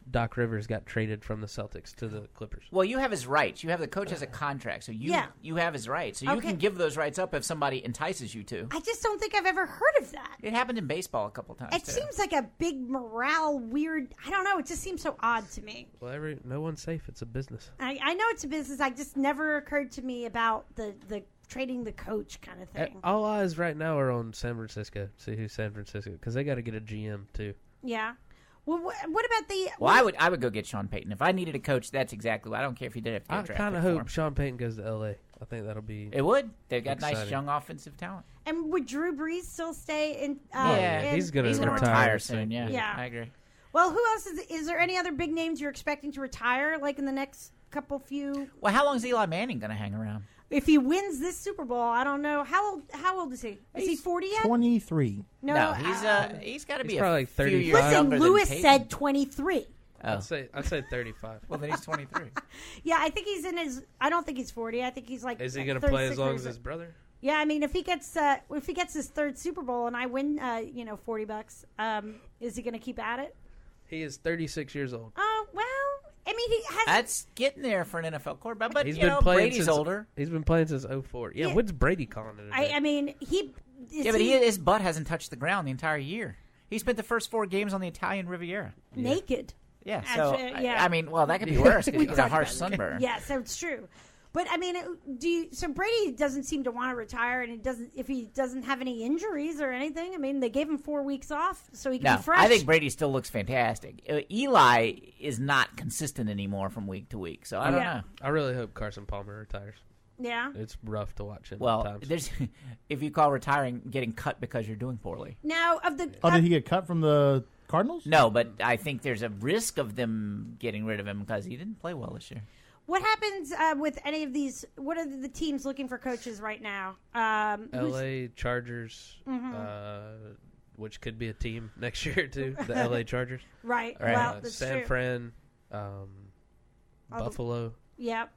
Doc Rivers got traded from the Celtics to the Clippers. Well, you have his rights. You have the coach has a contract, so you have his rights. So you Okay. can give those rights up if somebody entices you to. I just don't think I've ever heard of that. It happened in baseball a couple times. It too. seems like a big morale, weird. I don't know. It just seems so odd to me. Well, no one's safe. It's a business. I know it's a business. I just never occurred to me about the trading the coach kind of thing. All eyes right now are on San Francisco. See who's San Francisco, because they got to get a GM too. Yeah. Well, what about the? Well, I would go get Sean Payton if I needed a coach. That's exactly what I don't care if he did have to I get drafted. kind of for hope him. Sean Payton goes to LA. I think that'll be. It would. They've got nice Exciting. young offensive talent. And would Drew Brees still stay in? Yeah, he's gonna He's going to retire retire soon. soon. Yeah, Yeah. I agree. Well, who else is there? Any other big names you're expecting to retire, like in the next few? Well, how long is Eli Manning going to hang around? If he wins this Super Bowl, I don't know. How old is he? Is he 40 yet? 23. No, he's got to be he's probably a like few 35. years Listen, younger than Lewis Peyton. said 23. Oh. I'd say 35. Well, then he's 23. Yeah, I think he's in his. I don't think he's 40. I think he's like. Is he going to play 36 as long or as so. his brother? Yeah, I mean, if he gets his third Super Bowl and I win, $40, is he going to keep at it? He is 36 years old. Oh well, I mean, he has. That's getting there for an NFL quarterback, but He's you been know, playing Brady's since older. He's been playing since 04. Yeah, Yeah. what's Brady calling it? I mean, he. Yeah, but his butt hasn't touched the ground the entire year. He spent the first 4 games on the Italian Riviera. naked. Yeah, so Actually, yeah. I mean, well, that could be worse because We he got a talked harsh about it. sunburn. Yes, that's true. But I mean, so Brady doesn't seem to want to retire, and if he doesn't have any injuries or anything. I mean, they gave him 4 weeks off so he can No, be fresh. I think Brady still looks fantastic. Eli is not consistent anymore from week to week, so I don't Yeah. know. I really hope Carson Palmer retires. Yeah. It's rough to watch him Well, at times. there's if you call retiring getting cut because you're doing poorly. Now of the. Oh, did he get cut from the Cardinals? No, but I think there's a risk of them getting rid of him because he didn't play well this year. What happens with any of these? What are the teams looking for coaches right now? LA Chargers, Mm-hmm. which could be a team next year too. The LA Chargers, Right. Right. Well, that's San true. Fran, the- Buffalo. Yep.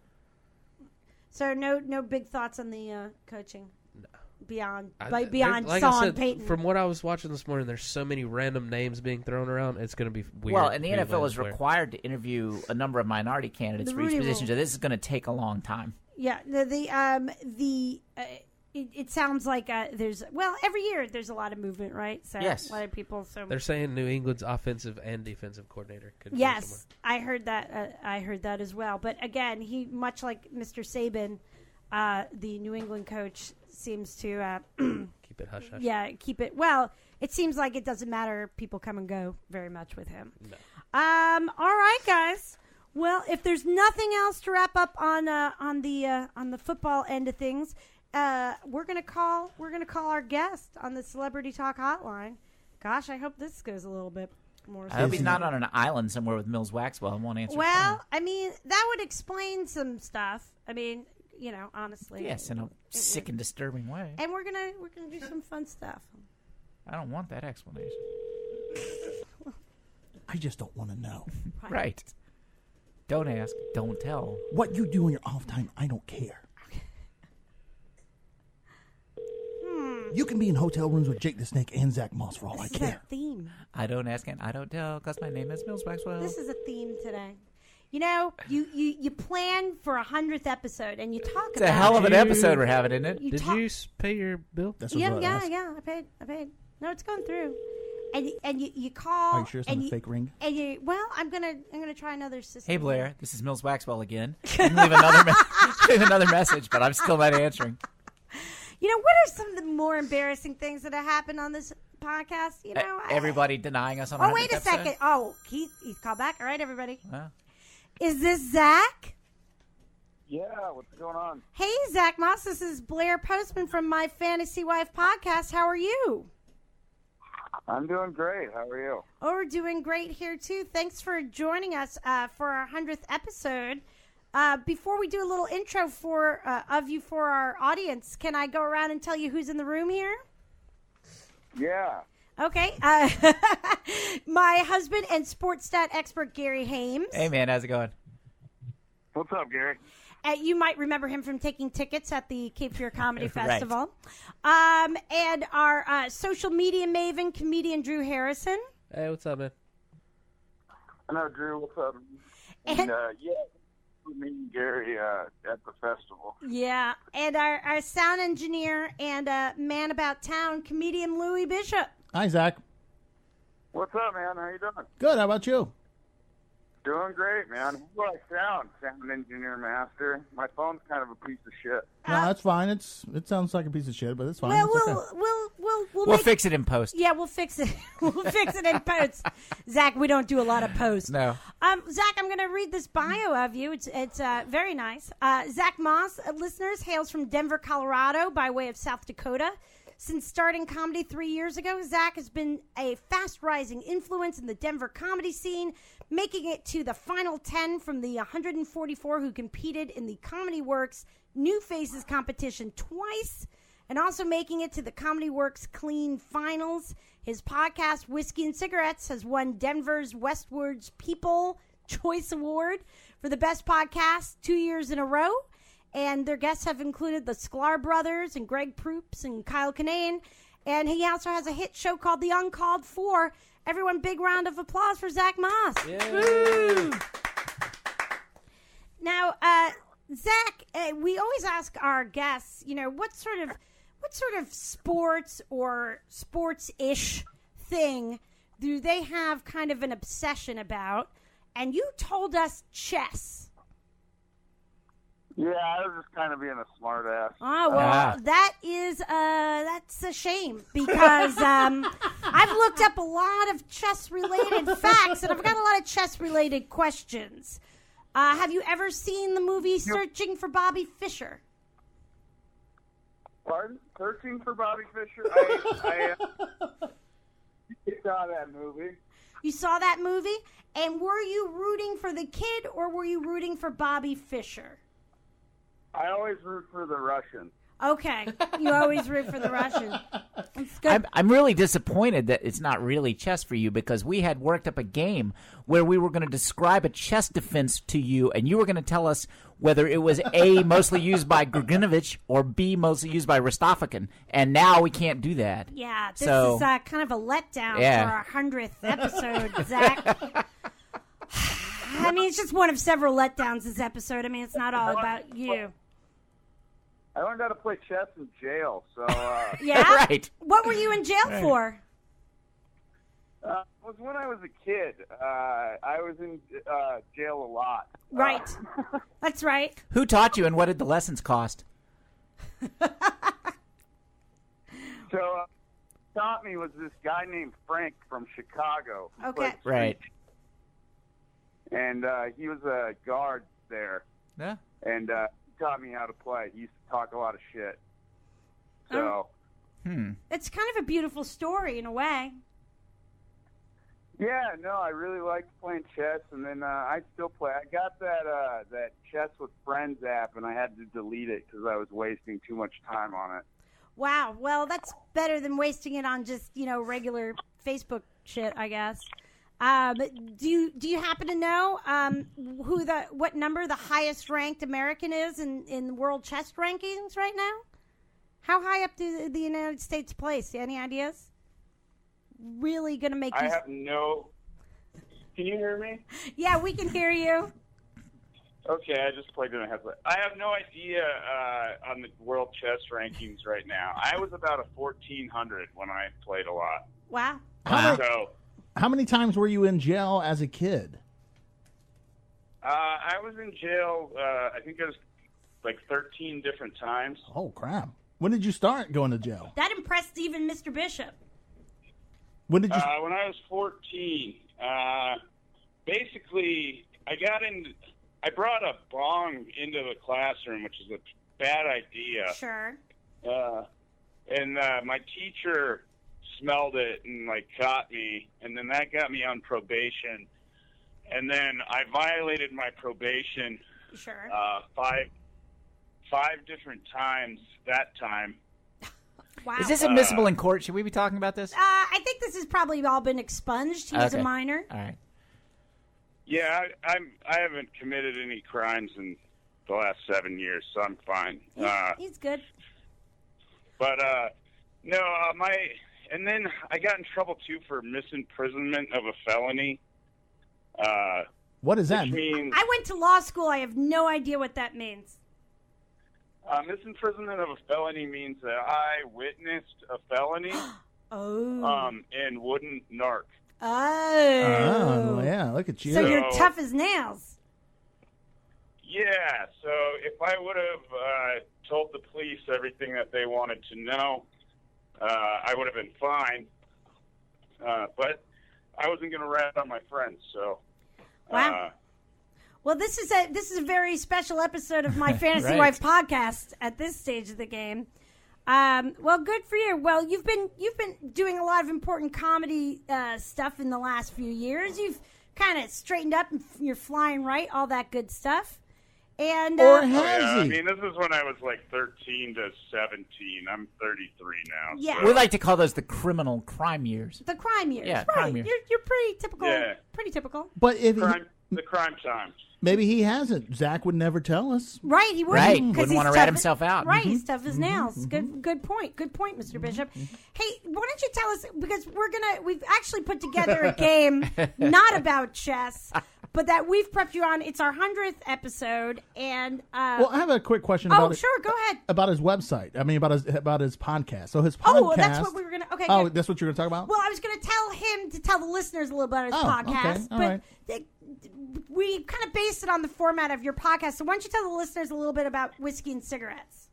So no big thoughts on the coaching. No. Beyond I beyond like Sean I said, Payton. From what I was watching this morning, there's so many random names being thrown around. It's going to be weird. Well, and the who NFL lands is where. required to interview a number of minority candidates The for each Rooney position, Rule. so this is going to take a long time. Yeah, it sounds like there's every year there's a lot of movement, right? So Yes. a lot of people. So They're saying New England's offensive and defensive coordinator could go yes, somewhere. I heard that. I heard that as well. But again, he much like Mr. Saban, the New England coach, seems to Keep it hush hush. keep it. Well, it seems like it doesn't matter. People come and go very much with him. No. All right, guys. Well, if there's nothing else to wrap up on the football end of things, we're gonna call our guest on the Celebrity Talk Hotline. Gosh, I hope this goes a little bit more. I hope he's smoothly. not on an island somewhere with Mills Waxwell and won't answer. Well, phone. I mean, that would explain some stuff. I mean, honestly. Yes, in a sick and disturbing way. And we're gonna do some fun stuff. I don't want that explanation. I just don't want to know. Right. Don't ask. Don't tell. What you do in your off time, I don't care. You can be in hotel rooms with Jake the Snake and Zach Moss for all I This is care. a theme. I don't ask and I don't tell because my name is Mills Maxwell. This is a theme today. You know, you plan for 100th episode and you talk It's about a hell of an You- episode we're having, isn't it? You Did talk- you pay your bill? That's what Yeah, I yeah, asked. yeah. I paid. No, it's going through. And you call. Are you sure it's not and a you, fake ring? And you, well, I'm gonna try another system. Hey, Blair, this is Mills Waxwell again. You can leave another message, but I'm still not answering. You know, what are some of the more embarrassing things that have happened on this podcast? You know, Everybody denying us on Oh, our wait a 100th episode? second. Oh, he's called back. All right, everybody. Well, Is this Zach? Yeah, what's going on? Hey, Zach Moss. This is Blair Postman from My Fantasy Wife podcast. How are you? I'm doing great. How are you? Oh, we're doing great here, too. Thanks for joining us for our 100th episode. Before we do a little intro of you for our audience, can I go around and tell you who's in the room here? Yeah. Okay. My husband and sports stat expert, Gary Hames. hey, man, how's it going? What's up, Gary? You might remember him from taking tickets at the Cape Fear Comedy Right. Festival. And our social media maven, comedian Drew Harrison. Hey, what's up, man? I know, Drew. What's up? And, Yeah, me and Gary at the festival. yeah. And our sound engineer and man about town, comedian Louis Bishop. Hi, Zach. What's up, man? How you doing? Good. How about you? Doing great, man. How do I sound? Sound engineer master. My phone's kind of a piece of shit. No, that's fine. It sounds like a piece of shit, but it's fine. Well, It's okay. we'll We'll make, fix it in post. Yeah, we'll fix it. We'll fix it in post. Zach, we don't do a lot of posts. No. Zach, I'm going to read this bio of you. It's very nice. Zach Moss, listeners, hails from Denver, Colorado, by way of South Dakota. Since starting comedy 3 years ago, Zach has been a fast-rising influence in the Denver comedy scene, making it to the final 10 from the 144 who competed in the Comedy Works New Faces competition twice, and also making it to the Comedy Works Clean Finals. His podcast, Whiskey and Cigarettes, has won Denver's Westward's People Choice Award for the best podcast 2 years in a row. And their guests have included the Sklar Brothers and Greg Proops and Kyle Kinane. And he also has a hit show called The Uncalled For. Everyone, big round of applause for Zach Moss. Yeah. Now, Zach, we always ask our guests, you know, what sort of sports or sports-ish thing do they have kind of an obsession about? And you told us chess. Yeah, I was just kind of being a smart ass. Oh, well, Ah. that's a shame because I've looked up a lot of chess-related facts, and I've got a lot of chess-related questions. Have you ever seen the movie Searching for Bobby Fischer? Pardon? Searching for Bobby Fischer? I saw that movie. You saw that movie? And were you rooting for the kid, or were you rooting for Bobby Fischer? I always root for the Russian. Okay, you always root for the Russian. It's good. I'm really disappointed that it's not really chess for you because we had worked up a game where we were going to describe a chess defense to you, and you were going to tell us whether it was A, mostly used by Grginovich, or B, mostly used by Rostofkin. And now we can't do that. Yeah, this So- is kind of a letdown Yeah. for our 100th episode, Zach. I mean, it's just one of several letdowns this episode. I mean, it's not all about you. I learned how to play chess in jail, so Yeah? Right. What were you in jail for? it was when I was a kid. I was in jail a lot. Right. That's right. Who taught you, and what did the lessons cost? So taught me was this guy named Frank from Chicago. who Okay. played Right. And he was a guard there, Yeah. and he taught me how to play. He used to talk a lot of shit. So, It's kind of a beautiful story in a way. yeah, no, I really liked playing chess, and then I still play. I got that Chess with Friends app, and I had to delete it because I was wasting too much time on it. Wow. Well, that's better than wasting it on just, regular Facebook shit, I guess. Do you happen to know what number the highest ranked American is in world chess rankings right now? How high up do the United States place? Any ideas? Really going to make you... I have no... Can you hear me? Yeah, we can hear you. Okay, I just plugged in a headset. I have no idea on the world chess rankings right now. I was about a 1,400 when I played a lot. Wow. How many times were you in jail as a kid? I was in jail, I think it was like 13 different times. Oh, crap. When did you start going to jail? That impressed even Mr. Bishop. When did you? When I was 14. Basically, I brought a bong into the classroom, which is a bad idea. Sure. And my teacher smelled it and caught me, and then that got me on probation. And then I violated my probation. Sure. Five different times that time. Wow. Is this admissible in court? Should we be talking about this? I think this has probably all been expunged. He was a minor. All right. Yeah, I haven't committed any crimes in the last 7 years, so I'm fine. He's good. But no, and then I got in trouble too for misimprisonment of a felony. What does that mean? I went to law school. I have no idea what that means. Misimprisonment of a felony means that I witnessed a felony and wouldn't narc. Oh, yeah, look at you. So you're tough as nails. Yeah, so if I would have told the police everything that they wanted to know, I would have been fine. But I wasn't going to rat on my friends, so... Wow. Well, this is a very special episode of my Fantasy Right. Wife podcast at this stage of the game. Well, good for you. Well, you've been doing a lot of important comedy stuff in the last few years. You've kind of straightened up and you're flying right, all that good stuff. And or has he? I mean, this is when I was 13 to 17. I'm 33 now. Yeah. So. We like to call those the criminal crime years. The crime years. Yeah, right. crime years. You're pretty typical. Yeah. Pretty typical. But if The crime time. maybe he hasn't, Zach would never tell us. Right, he wouldn't. Right, 'cause wouldn't he's wanna tough rat as- himself out. Right, he's tough as nails. Good point, Mr. Bishop. Hey, why don't you tell us, because we've actually put together a game not about chess, but that we've prepped you on. It's our 100th episode, and Well, I have a quick question about sure, go ahead. about his website. I mean, about his podcast. So his podcast. Oh, that's what we were gonna. Okay. Oh, good. that's what you were going to talk about. Well, I was going to tell him to tell the listeners a little about his Oh, podcast, okay. All but right. we kind of based it on the format of your podcast. So why don't you tell the listeners a little bit about Whiskey and Cigarettes?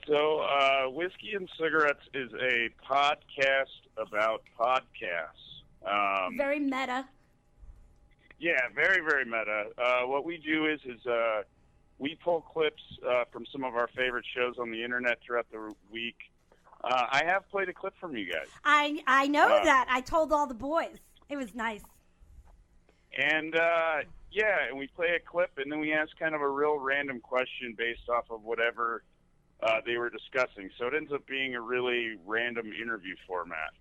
So, Whiskey and Cigarettes is a podcast about podcasts. Very meta. Yeah, very, very meta. What we do is we pull clips from some of our favorite shows on the internet throughout the week. I have played a clip from you guys. I know that. I told all the boys. It was nice. And, and we play a clip, and then we ask kind of a real random question based off of whatever they were discussing. So it ends up being a really random interview format.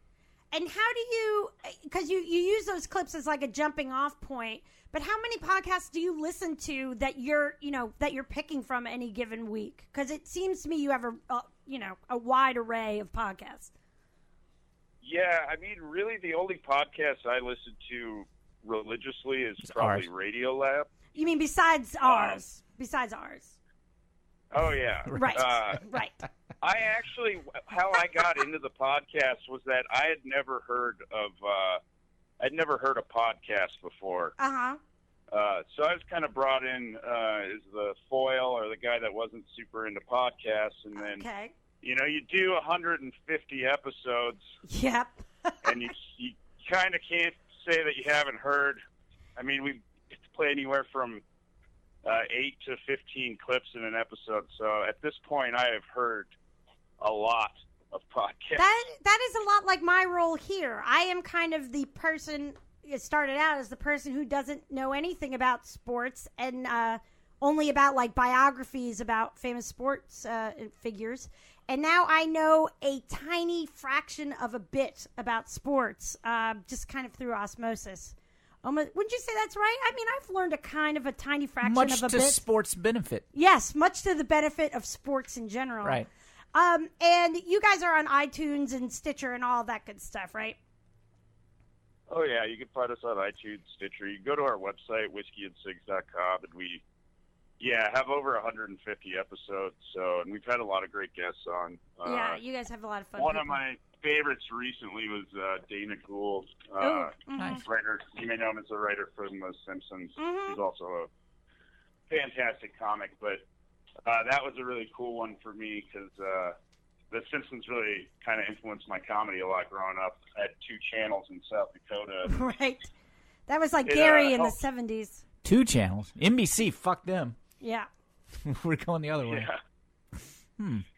And how do you, because you use those clips as like a jumping off point, but how many podcasts do you listen to that you're picking from any given week? Because it seems to me you have a wide array of podcasts. Yeah, I mean, really the only podcast I listen to religiously is probably ours. Radiolab. You mean besides ours? Besides ours. Oh, yeah. Right, right. I actually, how I got into the podcast was that I had never heard of a podcast before. Uh-huh. So I was kind of brought in as the foil or the guy that wasn't super into podcasts, and then Okay. you do 150 episodes, Yep. and you kind of can't say that you haven't heard. I mean, we play anywhere from 8 to 15 clips in an episode. So at this point, I have heard a lot of podcasts. That is a lot like my role here. I am kind of the person. It started out as the person who doesn't know anything about sports and only about like biographies about famous sports figures. And now I know a tiny fraction of a bit about sports, just kind of through osmosis. Wouldn't you say that's right? I mean, I've learned a kind of a tiny fraction of a bit. Much to sports benefit. Yes, much to the benefit of sports in general. Right. And you guys are on iTunes and Stitcher and all that good stuff, right? Oh, yeah. You can find us on iTunes, Stitcher. You can go to our website, whiskeyandcigs.com, and we have over 150 episodes. And we've had a lot of great guests on. Yeah, you guys have a lot of fun. One of my favorites recently was Dana Gould, nice. writer. You may know him as a writer from The Simpsons. Mm-hmm. He's also a fantastic comic, but that was a really cool one for me because The Simpsons really kind of influenced my comedy a lot growing up. I had 2 channels in South Dakota. Right. That was like Gary in the 70s. 2 channels. NBC, fuck them. Yeah. We're going the other way. Yeah.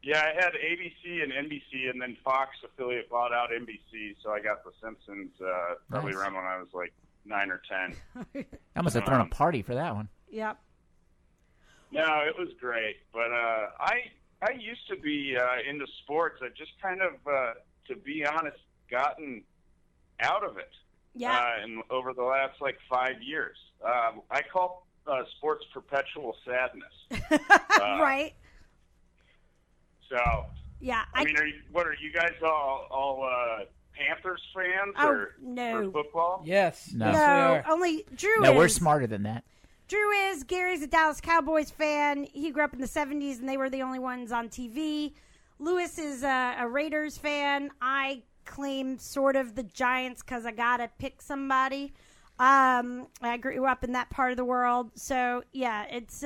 Yeah, I had ABC and NBC, and then Fox affiliate bought out NBC, so I got The Simpsons probably around when I was like 9 or 10. I must have thrown a party for that one. Yep. No, it was great, but I used to be into sports. I just kind of, to be honest, gotten out of it. Yeah. And over the last 5 years, I call sports perpetual sadness. Right. So, yeah, I mean, are you guys all Panthers fans or football? Yes. No. Yes, we are. Only Drew No, is. we're smarter than that. Drew is. Gary's a Dallas Cowboys fan. He grew up in the 70s, and they were the only ones on TV. Lewis is a Raiders fan. I claim sort of the Giants because I got to pick somebody. I grew up in that part of the world. So, yeah, it's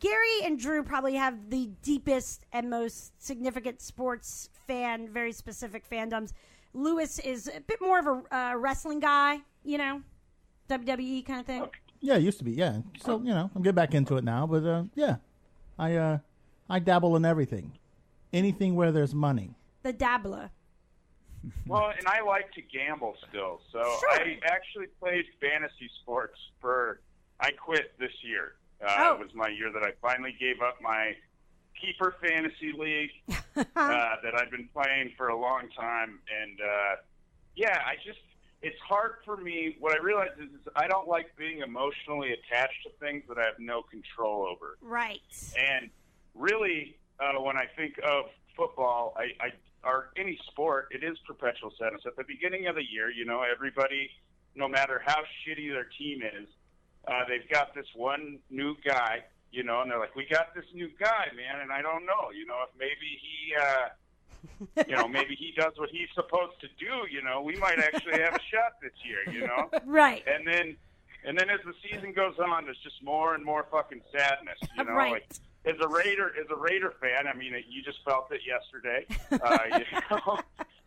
Gary and Drew probably have the deepest and most significant sports fan, very specific fandoms. Lewis is a bit more of a wrestling guy, WWE kind of thing. Okay. Yeah, it used to be. Yeah, so I'm getting back into it now. But I dabble in everything, anything where there's money. The dabbler. Well, and I like to gamble still, so Sure. I actually played fantasy sports I quit this year. It was my year that I finally gave up my keeper fantasy league that I've been playing for a long time. And, it's hard for me. What I realize is I don't like being emotionally attached to things that I have no control over. Right. And really, when I think of football, or any sport, it is perpetual sadness. At the beginning of the year, everybody, no matter how shitty their team is, they've got this one new guy, and they're like, we got this new guy, man, and I don't know, if maybe he, maybe he does what he's supposed to do, we might actually have a shot this year, Right. And then as the season goes on, there's just more and more fucking sadness, Right. As a Raider fan, I mean, you just felt it yesterday,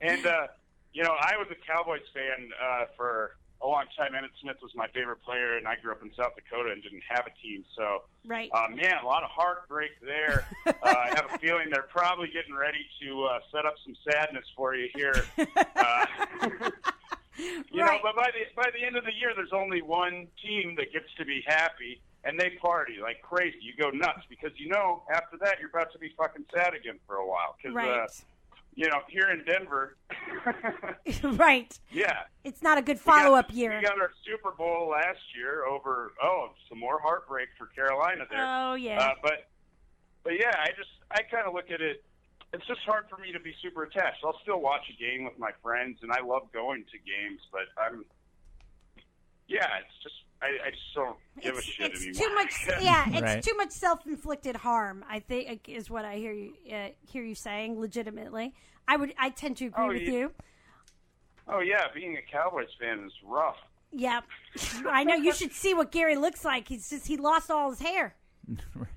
And I was a Cowboys fan for a long time. Emmitt Smith was my favorite player, and I grew up in South Dakota and didn't have a team. So, right. Man, a lot of heartbreak there. I have a feeling they're probably getting ready to set up some sadness for you here. Right. But by the end of the year, there's only one team that gets to be happy, and they party like crazy. You go nuts because after that you're about to be fucking sad again for a while. Cause, right. Here in Denver. Right. Yeah. It's not a good follow-up year. We got our Super Bowl last year over, some more heartbreak for Carolina there. Oh, yeah. But yeah, I kind of look at it. It's just hard for me to be super attached. I'll still watch a game with my friends, and I love going to games, but it's just, I just don't give a shit anymore. It's too much, yeah, it's Right. too much self-inflicted harm, I think, is what I hear you saying, legitimately. I tend to agree with you. Oh, yeah, being a Cowboys fan is rough. Yeah. I know. You should see what Gary looks like. He lost all his hair.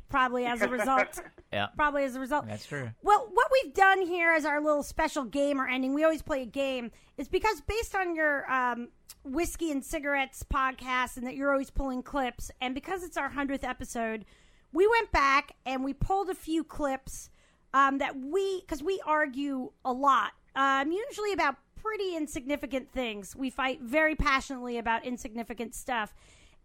Probably as a result. Yeah. Probably as a result. That's true. Well, what we've done here as our little special game or ending, we always play a game, is because based on your Whiskey and Cigarettes podcast and that you're always pulling clips, and because it's our 100th episode, we went back and we pulled a few clips because we argue a lot, usually about pretty insignificant things. We fight very passionately about insignificant stuff.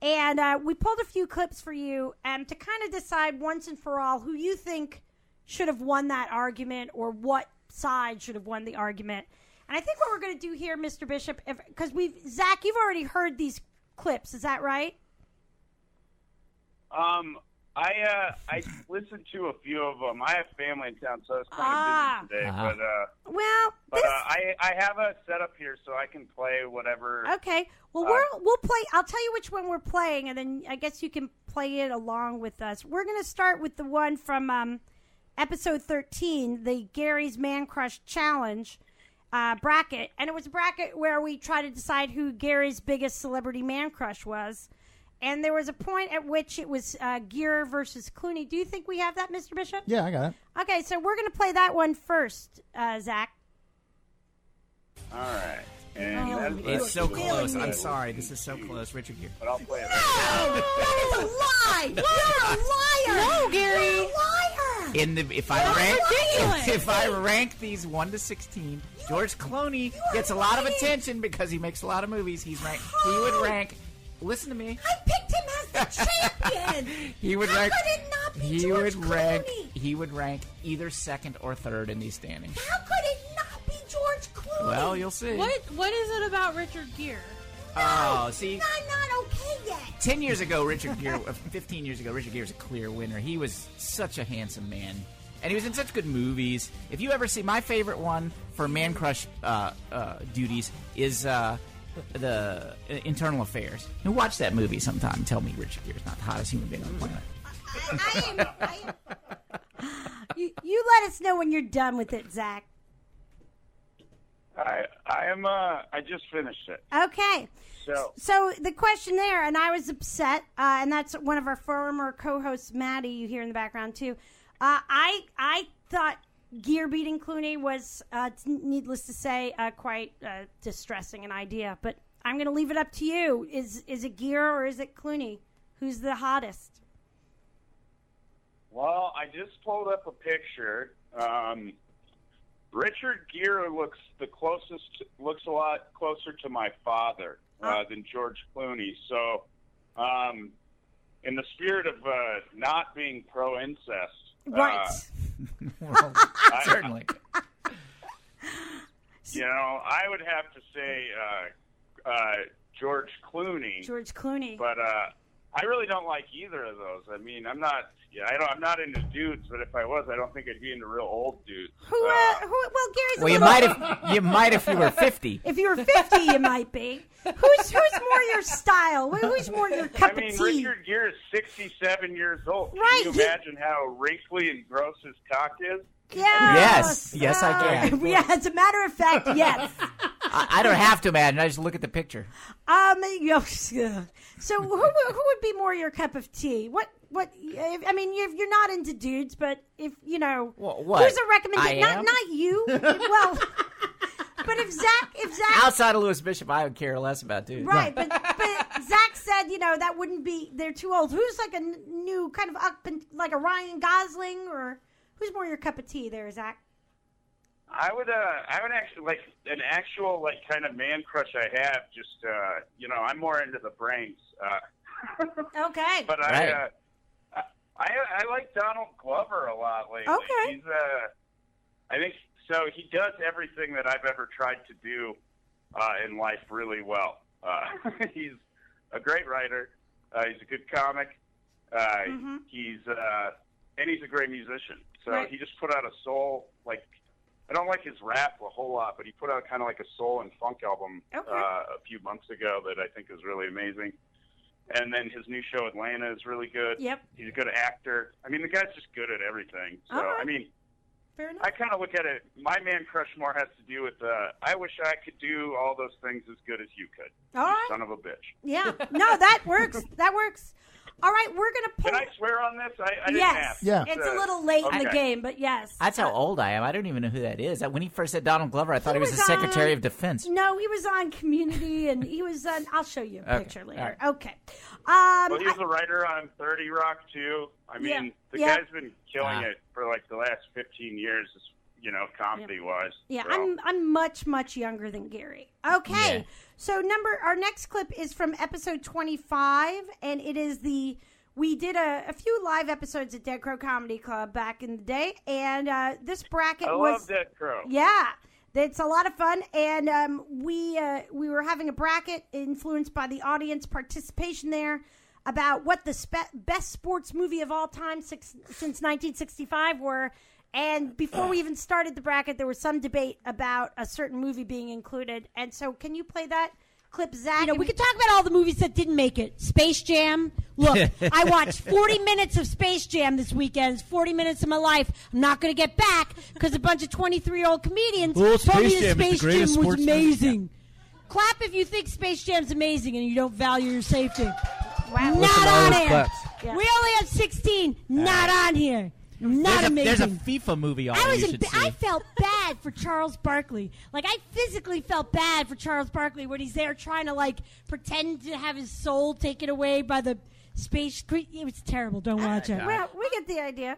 And we pulled a few clips for you to kind of decide once and for all who you think should have won that argument or what side should have won the argument. And I think what we're going to do here, Mr. Bishop, because Zach, you've already heard these clips. Is that right? I listened to a few of them. I have family in town, so I was kind of busy today. But I have a setup here, so I can play whatever. Okay. Well, we'll play. I'll tell you which one we're playing, and then I guess you can play it along with us. We're going to start with the one from episode 13, the Gary's Man Crush Challenge bracket, and it was a bracket where we try to decide who Gary's biggest celebrity man crush was. And there was a point at which it was Gere versus Clooney. Do you think we have that, Mr. Bishop? Yeah, I got it. Okay, so we're going to play that one first, Zach. All right. And it's so close. I'm sorry. This is so close. Richard Gere. But I'll play it. That is a lie. You're a liar. No, Gary. You're a liar. If I rank these 1 to 16, George Clooney gets a lot of attention because he makes a lot of movies. He would rank. Listen to me. I picked him as the champion. He would How rank. could it not be George Clooney? He would rank either second or third in these standings. How could it not be George Clooney? Well, you'll see. What is it about Richard Gere? See, I'm not okay yet. 10 years ago, 15 years ago, Richard Gere was a clear winner. He was such a handsome man. And he was in such good movies. If you ever see, my favorite one for man crush duties is the Internal Affairs. You watch that movie sometime and tell me Richard Gere's not the hottest human being on the planet. I am. You let us know when you're done with it, Zach. I just finished it. Okay. So the question there, and I was upset, and that's one of our former co-hosts, Maddie, you hear in the background too. I thought Gere beating Clooney was, needless to say, quite distressing an idea. But I'm going to leave it up to you. Is it Gere or is it Clooney? Who's the hottest? Well, I just pulled up a picture. Richard Gere looks a lot closer to my father than George Clooney. So, in the spirit of not being pro-incest, right? Well, certainly. I would have to say George Clooney. George Clooney. But I really don't like either of those. I mean, I'm not into dudes, but if I was, I don't think I'd be into real old dudes. Well, Gary's. Well, you might if you were 50. If you were 50, you might be. Who's more your style? Who's more your cup of tea? Richard Gere is 67 years old. Right. Can you imagine how wrinkly and gross his cock is? Yes. Yes, I can. Yeah, as a matter of fact, yes. I don't have to imagine. I just look at the picture. So who would be more your cup of tea? What? I mean, you're not into dudes, but if who's a recommendation? Not you. Well, but if Zach outside of Louis Bishop, I would care less about dudes. Right, but Zach said that wouldn't be. They're too old. Who's like a new kind of up and like a Ryan Gosling, or who's more your cup of tea there, Zach? I would actually like an actual kind of man crush I have. Just I'm more into the brains. Okay. But right. I like Donald Glover a lot lately. Okay. He's I think so. He does everything that I've ever tried to do in life really well. He's a great writer. He's a good comic. He's a great musician. So right. He just put out a soul I don't like his rap a whole lot, but he put out kind of like a soul and funk album a few months ago that I think is really amazing. And then his new show, Atlanta, is really good. Yep. He's a good actor. I mean, the guy's just good at everything. So, right. I mean, fair enough. I kind of look at it, my man crush more has to do with, I wish I could do all those things as good as you could. All right. Son of a bitch. Yeah. No, that works. That works. All right, we're going to pull. Can I swear on this? I didn't yes. ask. Yeah. It's a little late in the game, but yes. That's how old I am. I don't even know who that is. When he first said Donald Glover, I thought he was the Secretary of Defense. No, he was on Community, and he was on. I'll show you a picture later. Right. Okay. Well, he's a writer on 30 Rock, too. I mean, the guy's been killing it for the last 15 years, comedy-wise. Yeah, so. I'm much, much younger than Gary. Okay. Yeah. So our next clip is from episode 25, and it is the we did a few live episodes at Dead Crow Comedy Club back in the day, and this bracket I love Dead Crow. Yeah, it's a lot of fun, and we were having a bracket influenced by the audience participation there about what the best sports movie of all time since 1965 were. And before we even started the bracket, there was some debate about a certain movie being included. And so, can you play that clip, Zach? You know, we could talk about all the movies that didn't make it. Space Jam. Look, I watched 40 minutes of Space Jam this weekend. It's 40 minutes of my life. I'm not going to get back because a bunch of 23-year-old comedians told me that Space Jam was amazing. Clap if you think Space Jam's amazing and you don't value your safety. Wow. Not on here. Yeah. We only have 16. Not on here. Not amazing. There's a FIFA movie on there you should see. I felt bad for Charles Barkley. Like, I physically felt bad for Charles Barkley when he's there trying to, like, pretend to have his soul taken away by the space. It was terrible. Don't watch it. Well, we get the idea.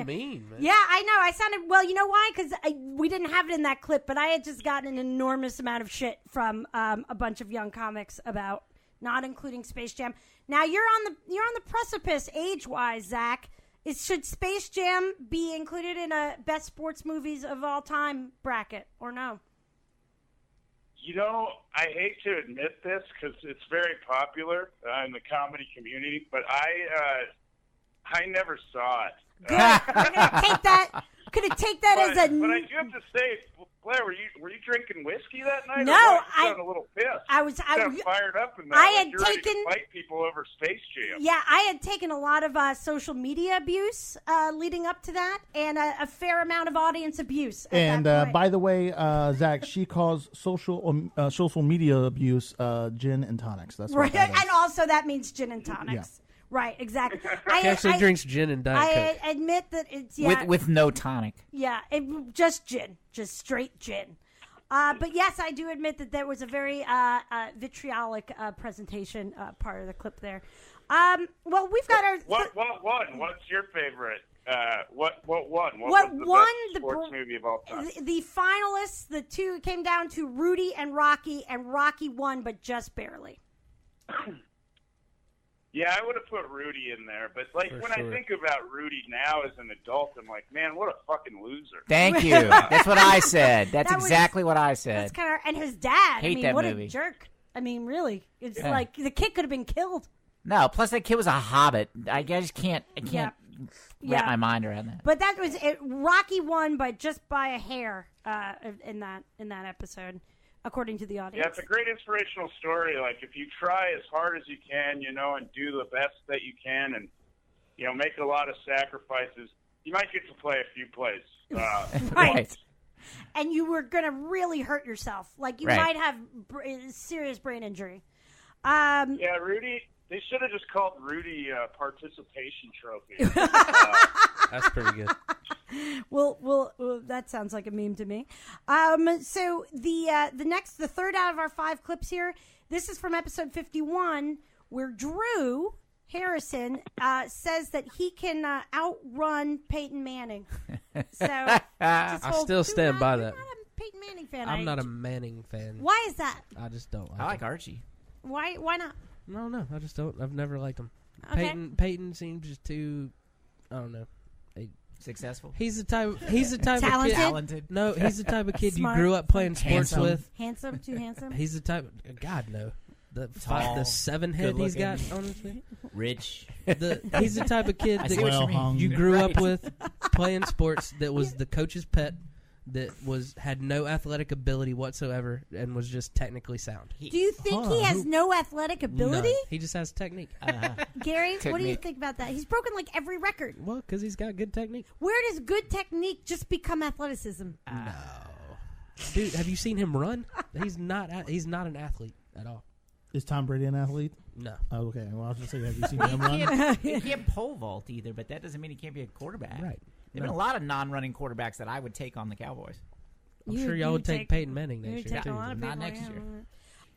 Mean, man. Yeah, I know. I sounded, well, you know why? Because we didn't have it in that clip, but I had just gotten an enormous amount of shit from a bunch of young comics about not including Space Jam. Now, you're on the precipice age-wise, Zach. Should Space Jam be included in a best sports movies of all time bracket or no? You know, I hate to admit this because it's very popular in the comedy community, but I never saw it. Good. We're gonna take that. Gonna take that as a. But I do have to say, Blair, were you drinking whiskey that night? No, I sound a little pissed. I fired up in that. I had you're ready taken to fight people over Space Jam. Yeah, I had taken a lot of social media abuse leading up to that, and a fair amount of audience abuse. And by the way, Zach, she calls social media abuse gin and tonics. That's right, what that is. and also that means gin and tonics. Yeah. Right, exactly. He actually drinks gin and Diet Coke. I admit that it's with no tonic. Yeah, just gin, just straight gin. But yes, I do admit that there was a very vitriolic presentation part of the clip there. Well, we've got our. What won? What's your favorite? What won? What was the won best sports movie of all time? The finalists, the two came down to Rudy and Rocky won, but just barely. Yeah, I would have put Rudy in there, but I think about Rudy now as an adult, I'm like, man, what a fucking loser. Thank you. That's what I said. That's exactly what I said. That's kind of, and his dad. Hate that what movie. A jerk. I mean, really, it's like the kid could have been killed. No, plus that kid was a hobbit. I just can't. I can't wrap my mind around that. But that was it. Rocky won, but just by a hair in that episode. According to the audience. Yeah, it's a great inspirational story. Like, if you try as hard as you can, and do the best that you can and, make a lot of sacrifices, you might get to play a few plays. Right. And you were going to really hurt yourself. Like, you might have serious brain injury. Yeah, Rudy, they should have just called Rudy participation trophy. That's pretty good. Well, that sounds like a meme to me. So the third out of our 5 clips here, this is from episode 51, where Drew Harrison says that he can outrun Peyton Manning. So I still stand by that. You're not a Peyton Manning fan. I'm not a Manning fan. Why is that? I just don't like I like him. Archie. Why not? No, I just don't. I've never liked him. Okay. Peyton seems just too, I don't know. Successful. He's the type of kid. Talented. No, he's the type of kid Smart. you grew up playing sports Handsome. with. Handsome? Too handsome? He's the type. God no. The Tall, 7 head he's got. Honestly, Rich. He's the type of kid I see what you mean. you grew up with playing sports. That was the coach's pet. That had no athletic ability whatsoever and was just technically sound. Do you think he has no athletic ability? None. He just has technique. Gary, what do you think about that? He's broken like every record. Well, because he's got good technique. Where does good technique just become athleticism? No, dude, have you seen him run? He's not an athlete at all. Is Tom Brady an athlete? No. Oh, okay. Well, I was just saying, have you seen him run? He can't pole vault either, but that doesn't mean he can't be a quarterback. Right. There have been a lot of non-running quarterbacks that I would take on the Cowboys. I'm sure y'all would take Peyton Manning next year, too. Not next year.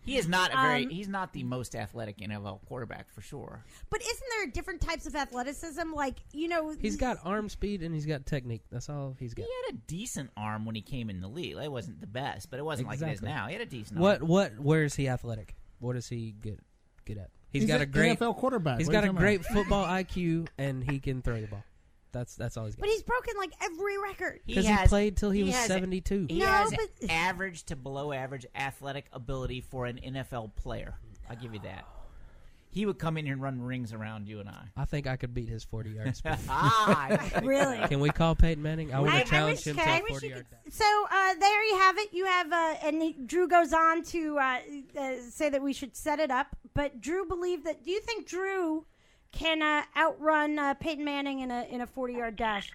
He is not he's not the most athletic NFL quarterback for sure. But isn't there different types of athleticism? Like, he's got arm speed and he's got technique. That's all he's got. He had a decent arm when he came in the league. It wasn't the best, but it wasn't like it is now. He had a decent arm. Where is he athletic? What is he good at? He's got a great NFL quarterback. He's got a great football IQ, and he can throw the ball. That's all he's got. But he's broken like every record. Because he played till he was 72. He has average to below average athletic ability for an NFL player. I'll give you that. He would come in here and run rings around you and I. I think I could beat his 40-yard speed. Really? Can we call Peyton Manning? I want to challenge him to a 40-yard dash. So there you have it. You have, Drew goes on to say that we should set it up. But Drew believed that. Do you think Drew can outrun Peyton Manning in a 40-yard dash?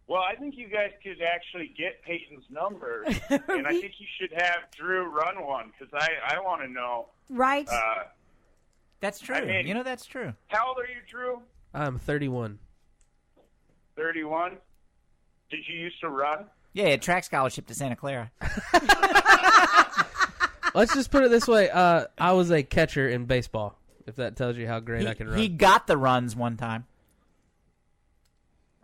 Well, I think you guys could actually get Peyton's number, and I think you should have Drew run one because I want to know. Right. That's true. That's true. How old are you, Drew? I'm 31. 31? Did you used to run? Yeah, a track scholarship to Santa Clara. Let's just put it this way. I was a catcher in baseball, if that tells you how great I can run. He got the runs one time.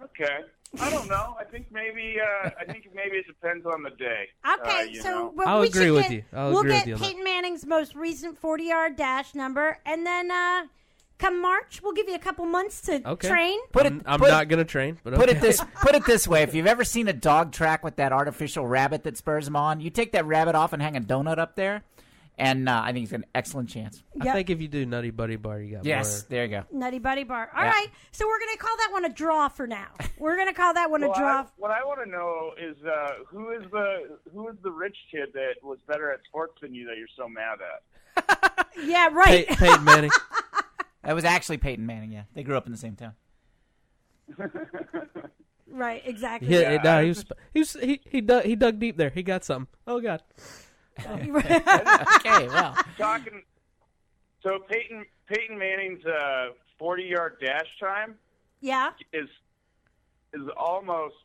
Okay. I don't know. I think maybe it depends on the day. Okay, I'll agree with you. We'll get Peyton Manning's most recent 40-yard dash number, and then come March, we'll give you a couple months to train. I'm not going to train. But put it this way: if you've ever seen a dog track with that artificial rabbit that spurs them on, you take that rabbit off and hang a donut up there. And I think it's an excellent chance. Yep. I think if you do Nutty Buddy Bar, you got more. There you go. Nutty Buddy Bar. All right. So we're going to call that one a draw for now. We're going to call that one a draw. What I want to know is who is the rich kid that was better at sports than you that you're so mad at? Yeah, right. Peyton Manning. That was actually Peyton Manning, yeah. They grew up in the same town. Right, exactly. Yeah, no, he dug deep there. He got something. Oh, God. Okay, well. So Peyton Manning's 40-yard dash time is almost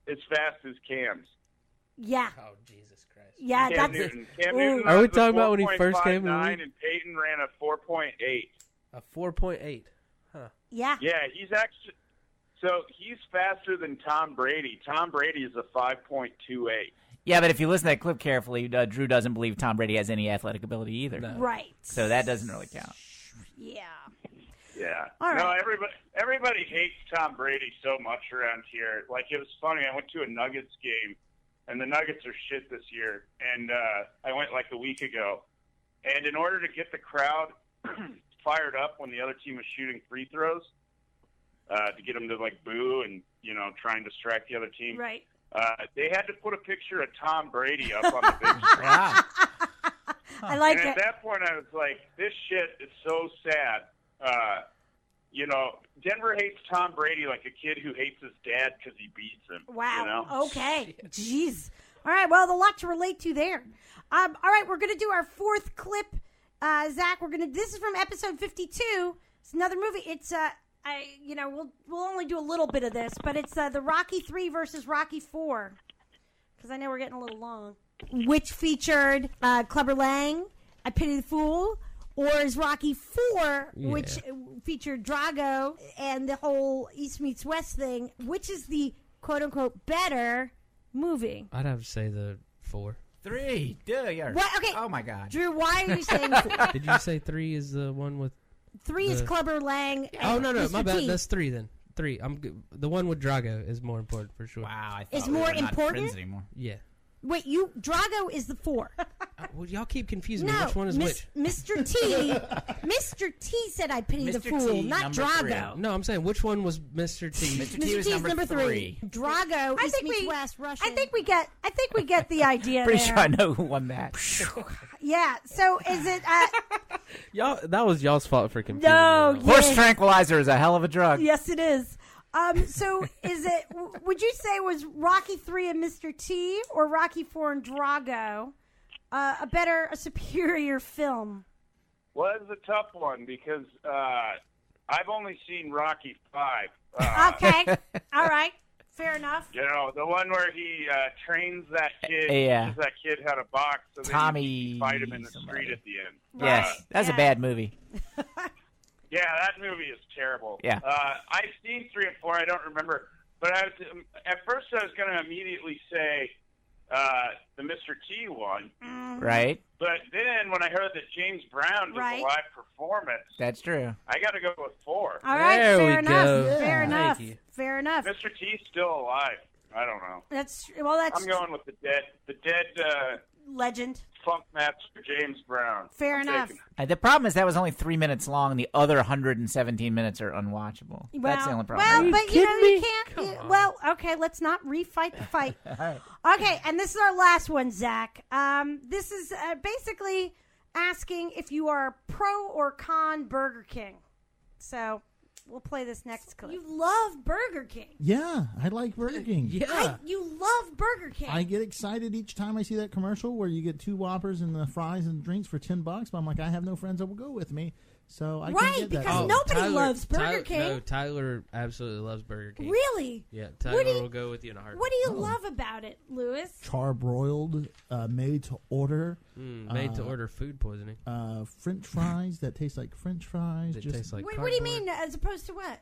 as fast as Cam's. Yeah. Oh, Jesus Christ. Yeah, Cam Newton. Cam Newton Are we talking about when he first came in the league? And Peyton ran a 4.8. A 4.8. Huh. Yeah. Yeah, he's faster than Tom Brady. Tom Brady is a 5.28. Yeah, but if you listen to that clip carefully, Drew doesn't believe Tom Brady has any athletic ability either. No. Right. So that doesn't really count. Yeah. Yeah. All right. No, everybody hates Tom Brady so much around here. Like, it was funny. I went to a Nuggets game, and the Nuggets are shit this year. And I went like a week ago. And in order to get the crowd fired up when the other team was shooting free throws, to get them to, like, boo and, try and distract the other team. Right. They had to put a picture of Tom Brady up on the big screen. Wow. I like and it. at that point, I was like, this shit is so sad. Denver hates Tom Brady like a kid who hates his dad because he beats him. Wow. Okay. Jeez. All right. Well, a lot to relate to there. All right. We're going to do our fourth clip. Zach, this is from episode 52. It's another movie. It's, we'll only do a little bit of this, but it's the Rocky 3 versus Rocky 4. Because I know we're getting a little long. Which featured Clubber Lang, I Pity the Fool, or is Rocky 4, which featured Drago and the whole East meets West thing, which is the quote-unquote better movie? I'd have to say the 4. 3. Dude, what? Okay. Oh, my God. Drew, why are you saying 4? Did you say 3 is the one with... 3 is Clubber Lang. Oh, no, Mr. my bad. T. That's 3 then. 3. The one with Drago is more important for sure. Wow. I thought Is we more were not important? friends anymore. Yeah. Wait, Drago is the 4. Well, y'all keep confusing me. No, Which one is which? Mr. T. Mr. T said I pity the Mr. fool, T, not number Drago. 3. No, I'm saying which one was Mr. T? Mr. T Mr. was T is number 3. 3. Drago, I East think meets we- West, Russian. I think we get the idea Pretty there. sure I know who won that. Yeah. So is it? Y'all, that was y'all's fault for confusing. No, me. yeah. Horse tranquilizer is a hell of a drug. Yes, it is. So is it? Would you say was Rocky 3 and Mr. T or Rocky 4 and Drago a superior film? Well, it's a tough one because I've only seen Rocky 5. Okay. All right. Fair enough. The one where he trains that kid, Yeah. teaches that kid how to box, so then Tommy he can fight him in the somebody. street at the end. Yes, that's Yeah. a bad movie. Yeah, that movie is terrible. Yeah. I've seen 3 and 4. I don't remember, but at first I was going to immediately say the Mr. T one. Right. But then when I heard that James Brown did Right. the live performance, That's true. I got to go with 4. All right, There fair we enough. go. Fair Yeah. enough. Thank you. Fair enough. Mr. T's still alive. I don't know. That's I'm going with the dead legend. funk master James Brown. Fair I'm enough. taking- The problem is that was only 3 minutes long, and the other 117 minutes are unwatchable. That's the only problem. Well, you but you know kidding you me? can't. Well, okay, let's not refight the fight. Okay, and this is our last one, Zach. This is basically asking if you are pro or con Burger King. So we'll play this next clip. You love Burger King. Yeah, I like Burger King. Yeah. You love Burger King. I get excited each time I see that commercial where you get 2 Whoppers and the fries and drinks for $10. But I'm like, I have no friends that will go with me, so I Right, can't get that. because nobody loves Burger King. No, Tyler absolutely loves Burger King. Really? Yeah, What Tyler do you- will go with you in a heartbeat. What do you love about it, Lewis? Charbroiled, made to order, Made to order food poisoning. French fries that taste like French fries. It Just tastes like Wait, what do you cardboard. mean, as opposed to what?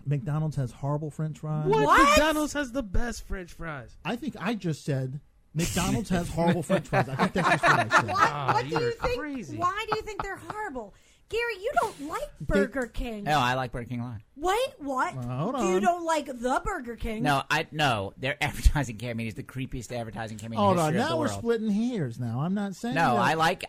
McDonald's has horrible French fries. What? McDonald's has the best French fries. I think I just said McDonald's has horrible French fries. I think that's just what I said. What do you're you think? crazy. Why do you think they're horrible? Gary, you don't like Burger King. No, I like Burger King a lot. Wait, what? Hold You on. don't like the Burger King? No, their advertising campaign is the creepiest advertising campaign in Hold the on, history of now the we're world. splitting hairs. Now I'm not saying No, that.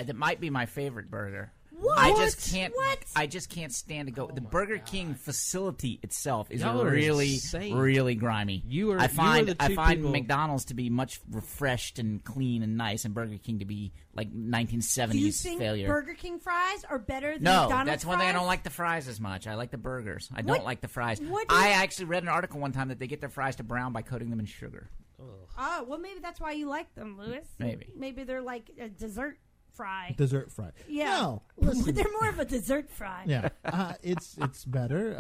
that might be my favorite burger. What? I just can't. What? I just can't stand to go. The Burger King facility itself is Y'all are really, insane. really grimy. I find I find people- McDonald's to be much refreshed and clean and nice, and Burger King to be like 1970s Do you think failure. Burger King fries are better than No, McDonald's that's one thing I fries? don't like the fries as much. I like the burgers. I What- don't like the fries. what do you- I actually read an article one time that they get their fries to brown by coating them in sugar. Oh, well, maybe that's why you like them, Lewis. Maybe. Maybe they're like a dessert fry. Dessert fry. Yeah. No, listen. They're more of a dessert fry. Yeah, it's better.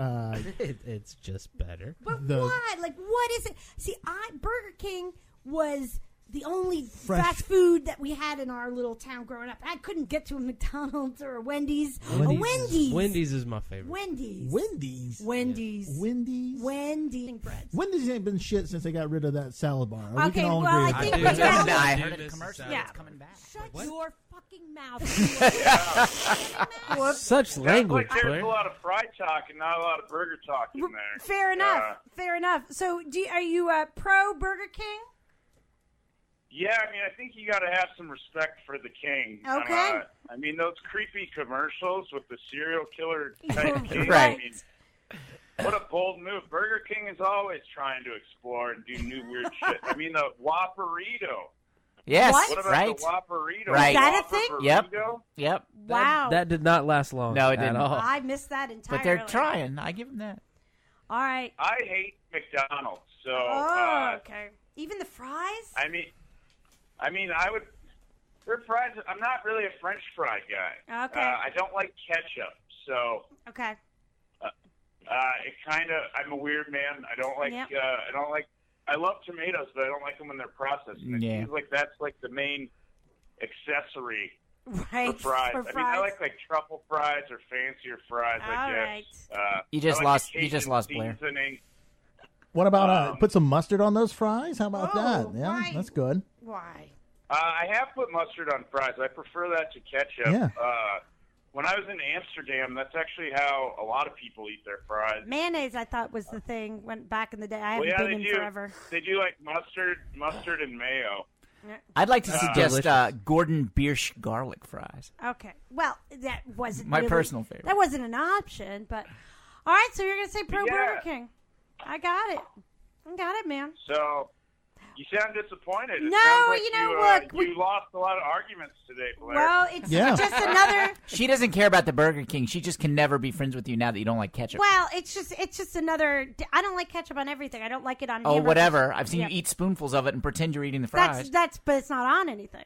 It's just better. But The- why? Like, what is it? See, Burger King was the only Fresh. fast food that we had in our little town growing up. I couldn't get to a McDonald's or a Wendy's. Wendy's is my favorite. Wendy's. Wendy's. Wendy's. Wendy's. Wendy's. Bread. Wendy's ain't been shit since they got rid of that salad bar. We Okay, can all well, agree I with think that. do McDonald's- miss- I do heard a miss commercial. the Yeah. It's coming back. Shut What? your fucking mouth. Such Sounds language, like there's Blair. a lot of fry talk and not a lot of burger talk in there. Fair enough. Fair enough. So, are you pro Burger King? Yeah, I mean, I think you got to have some respect for the king. Okay. I mean, those creepy commercials with the serial killer type king. Right. I mean, what a bold move. Burger King is always trying to explore and do new weird shit. I mean, the Whopperito. Yes, What? What about right. the Whopperito? Right. Is that a Whopper thing? Yep. burrito? Yep. Wow. That did not last long. No, it at didn't. all. I missed that entirely. But they're trying. I give them that. All right. I hate McDonald's, so Okay. Even the fries? I mean, I would. Their fries. I'm not really a French fry guy. Okay. I don't like ketchup, so Okay. it kind of. I'm a weird man. I don't like. Yep. I don't like. I love tomatoes, but I don't like them when they're processed. And Yeah. It seems like that's like the main accessory Right. for fries. For I mean, I like truffle fries or fancier fries. All I right. guess. You just I like lost- the you just Cajun lost, Blair. seasoning. What about put some mustard on those fries? How about Oh, that? Yeah, why? that's good. Why? I have put mustard on fries. I prefer that to ketchup. Yeah. When I was in Amsterdam, that's actually how a lot of people eat their fries. Mayonnaise, I thought, was the thing when back in the day. I Well, haven't yeah, been they in do. forever. They do like mustard and mayo. I'd like to suggest delicious. Gordon Biersch garlic fries. Okay. Well, that wasn't My really- personal favorite. That wasn't an option, but all right. So you're gonna say pro Yeah. Burger King? I got it. I got it, man. So you sound disappointed. It No, sounds like you know, you, look, you lost a lot of arguments today, Blair. Well, it's Yeah. just another. She doesn't care about the Burger King. She just can never be friends with you now that you don't like ketchup. Well, it's just another. I don't like ketchup on everything. I don't like it on. Oh, hamburgers. whatever. I've seen Yeah. you eat spoonfuls of it and pretend you're eating the fries. But it's not on anything.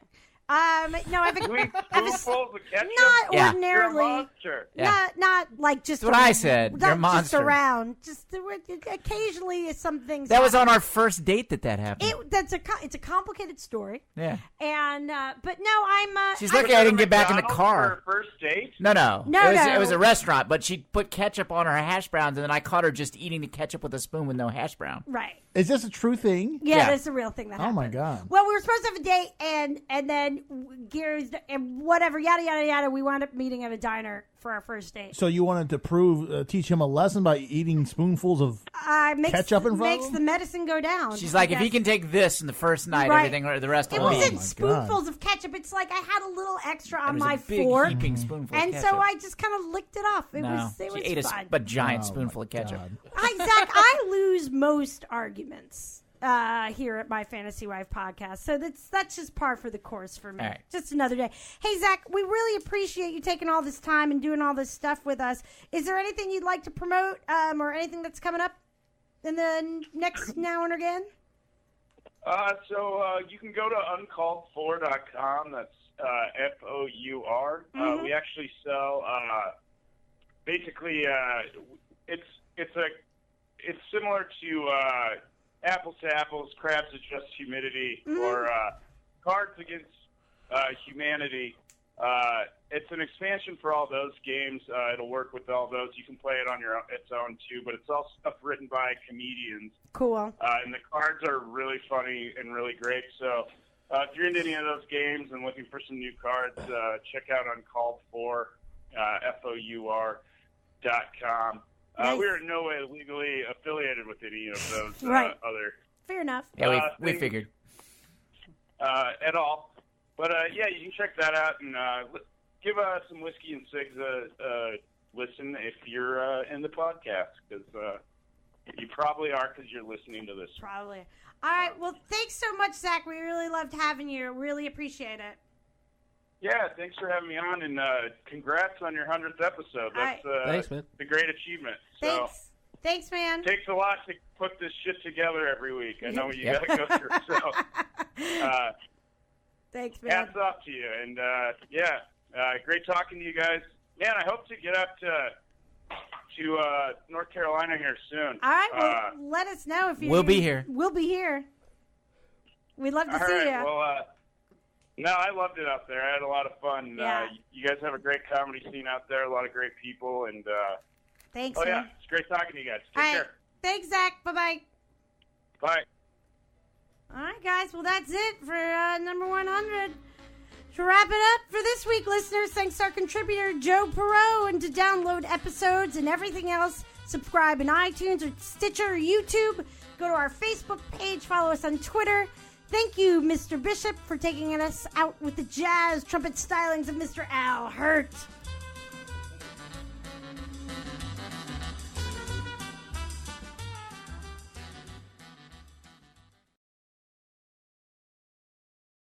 No, I've spoonfuls of ketchup. Not Yeah. ordinarily. You're a monster. Yeah. Not like just. That's what I said. Not You're a just monster. around. Just occasionally, some things. That was happen. on our first date that happened. It's a complicated story. Yeah. And but no, I'm. She's lucky I didn't get back in the McDonald's car. for a first date? No. No, It was a restaurant, but she put ketchup on her hash browns, and then I caught her just eating the ketchup with a spoon with no hash brown. Right. Is this a true thing? Yeah, Yeah. that's a real thing that happened. Oh my God. Well, we were supposed to have a date, and then Gears and whatever, yada yada yada. We wound up meeting at a diner for our first date. So you wanted to teach him a lesson by eating spoonfuls of ketchup in front makes of the him? medicine go down. She's like, I if he guess. can take this in the first night, Right. everything, the rest It will be. wasn't my God. spoonfuls of ketchup. It's like I had a little extra on It was my a big fork, heaping spoonful of and ketchup. so I just kind of licked it off. It No, was she fine. ate a giant Oh, spoonful my of ketchup. God. Zach, I lose most arguments here at My Fantasy Wife podcast, so that's just par for the course for me. All right. Just another day. Hey, Zach, we really appreciate you taking all this time and doing all this stuff with us. Is there anything you'd like to promote, or anything that's coming up in the next now and again? So you can go to uncalledfor.com. That's FOUR. We actually sell. Basically, it's similar to apples to apples, crabs adjust humidity, or Cards Against Humanity. It's an expansion for all those games. It'll work with all those. You can play it on its own too, but it's all stuff written by comedians. Cool. And the cards are really funny and really great. So if you're into any of those games and looking for some new cards, check out uncalledfor, FOUR.com. Nice. We are in no way legally affiliated with any of those Right. other Fair enough. Yeah, we things, figured. at all. But yeah, you can check that out and give some Whiskey and Cigs a listen if you're in the podcast, because you probably are, because you're listening to this. Probably. All right. Well, thanks so much, Zach. We really loved having you. Really appreciate it. Yeah, thanks for having me on, and congrats on your 100th episode. That's Thanks, man. a great achievement. Thanks. Thanks, man. So, takes a lot to put this shit together every week. I know what you got to go through. So, Thanks, man. hats off to you. And, great talking to you guys. Man, I hope to get up to North Carolina here soon. All right. Well, let us know if you. We'll be here. We'll be here. We'd love to All see right. you. Well, no, I loved it out there. I had a lot of fun. Yeah. You guys have a great comedy scene out there, a lot of great people, and Thanks, oh, man. yeah, it's great talking to you guys. Take All right. care. Thanks, Zach. Bye-bye. Bye. All right, guys. Well, that's it for number 100. To wrap it up for this week, listeners, thanks to our contributor, Joe Perot. And to download episodes and everything else, subscribe in iTunes or Stitcher or YouTube. Go to our Facebook page. Follow us on Twitter. Thank you, Mr. Bishop, for taking us out with the jazz trumpet stylings of Mr. Al Hurt.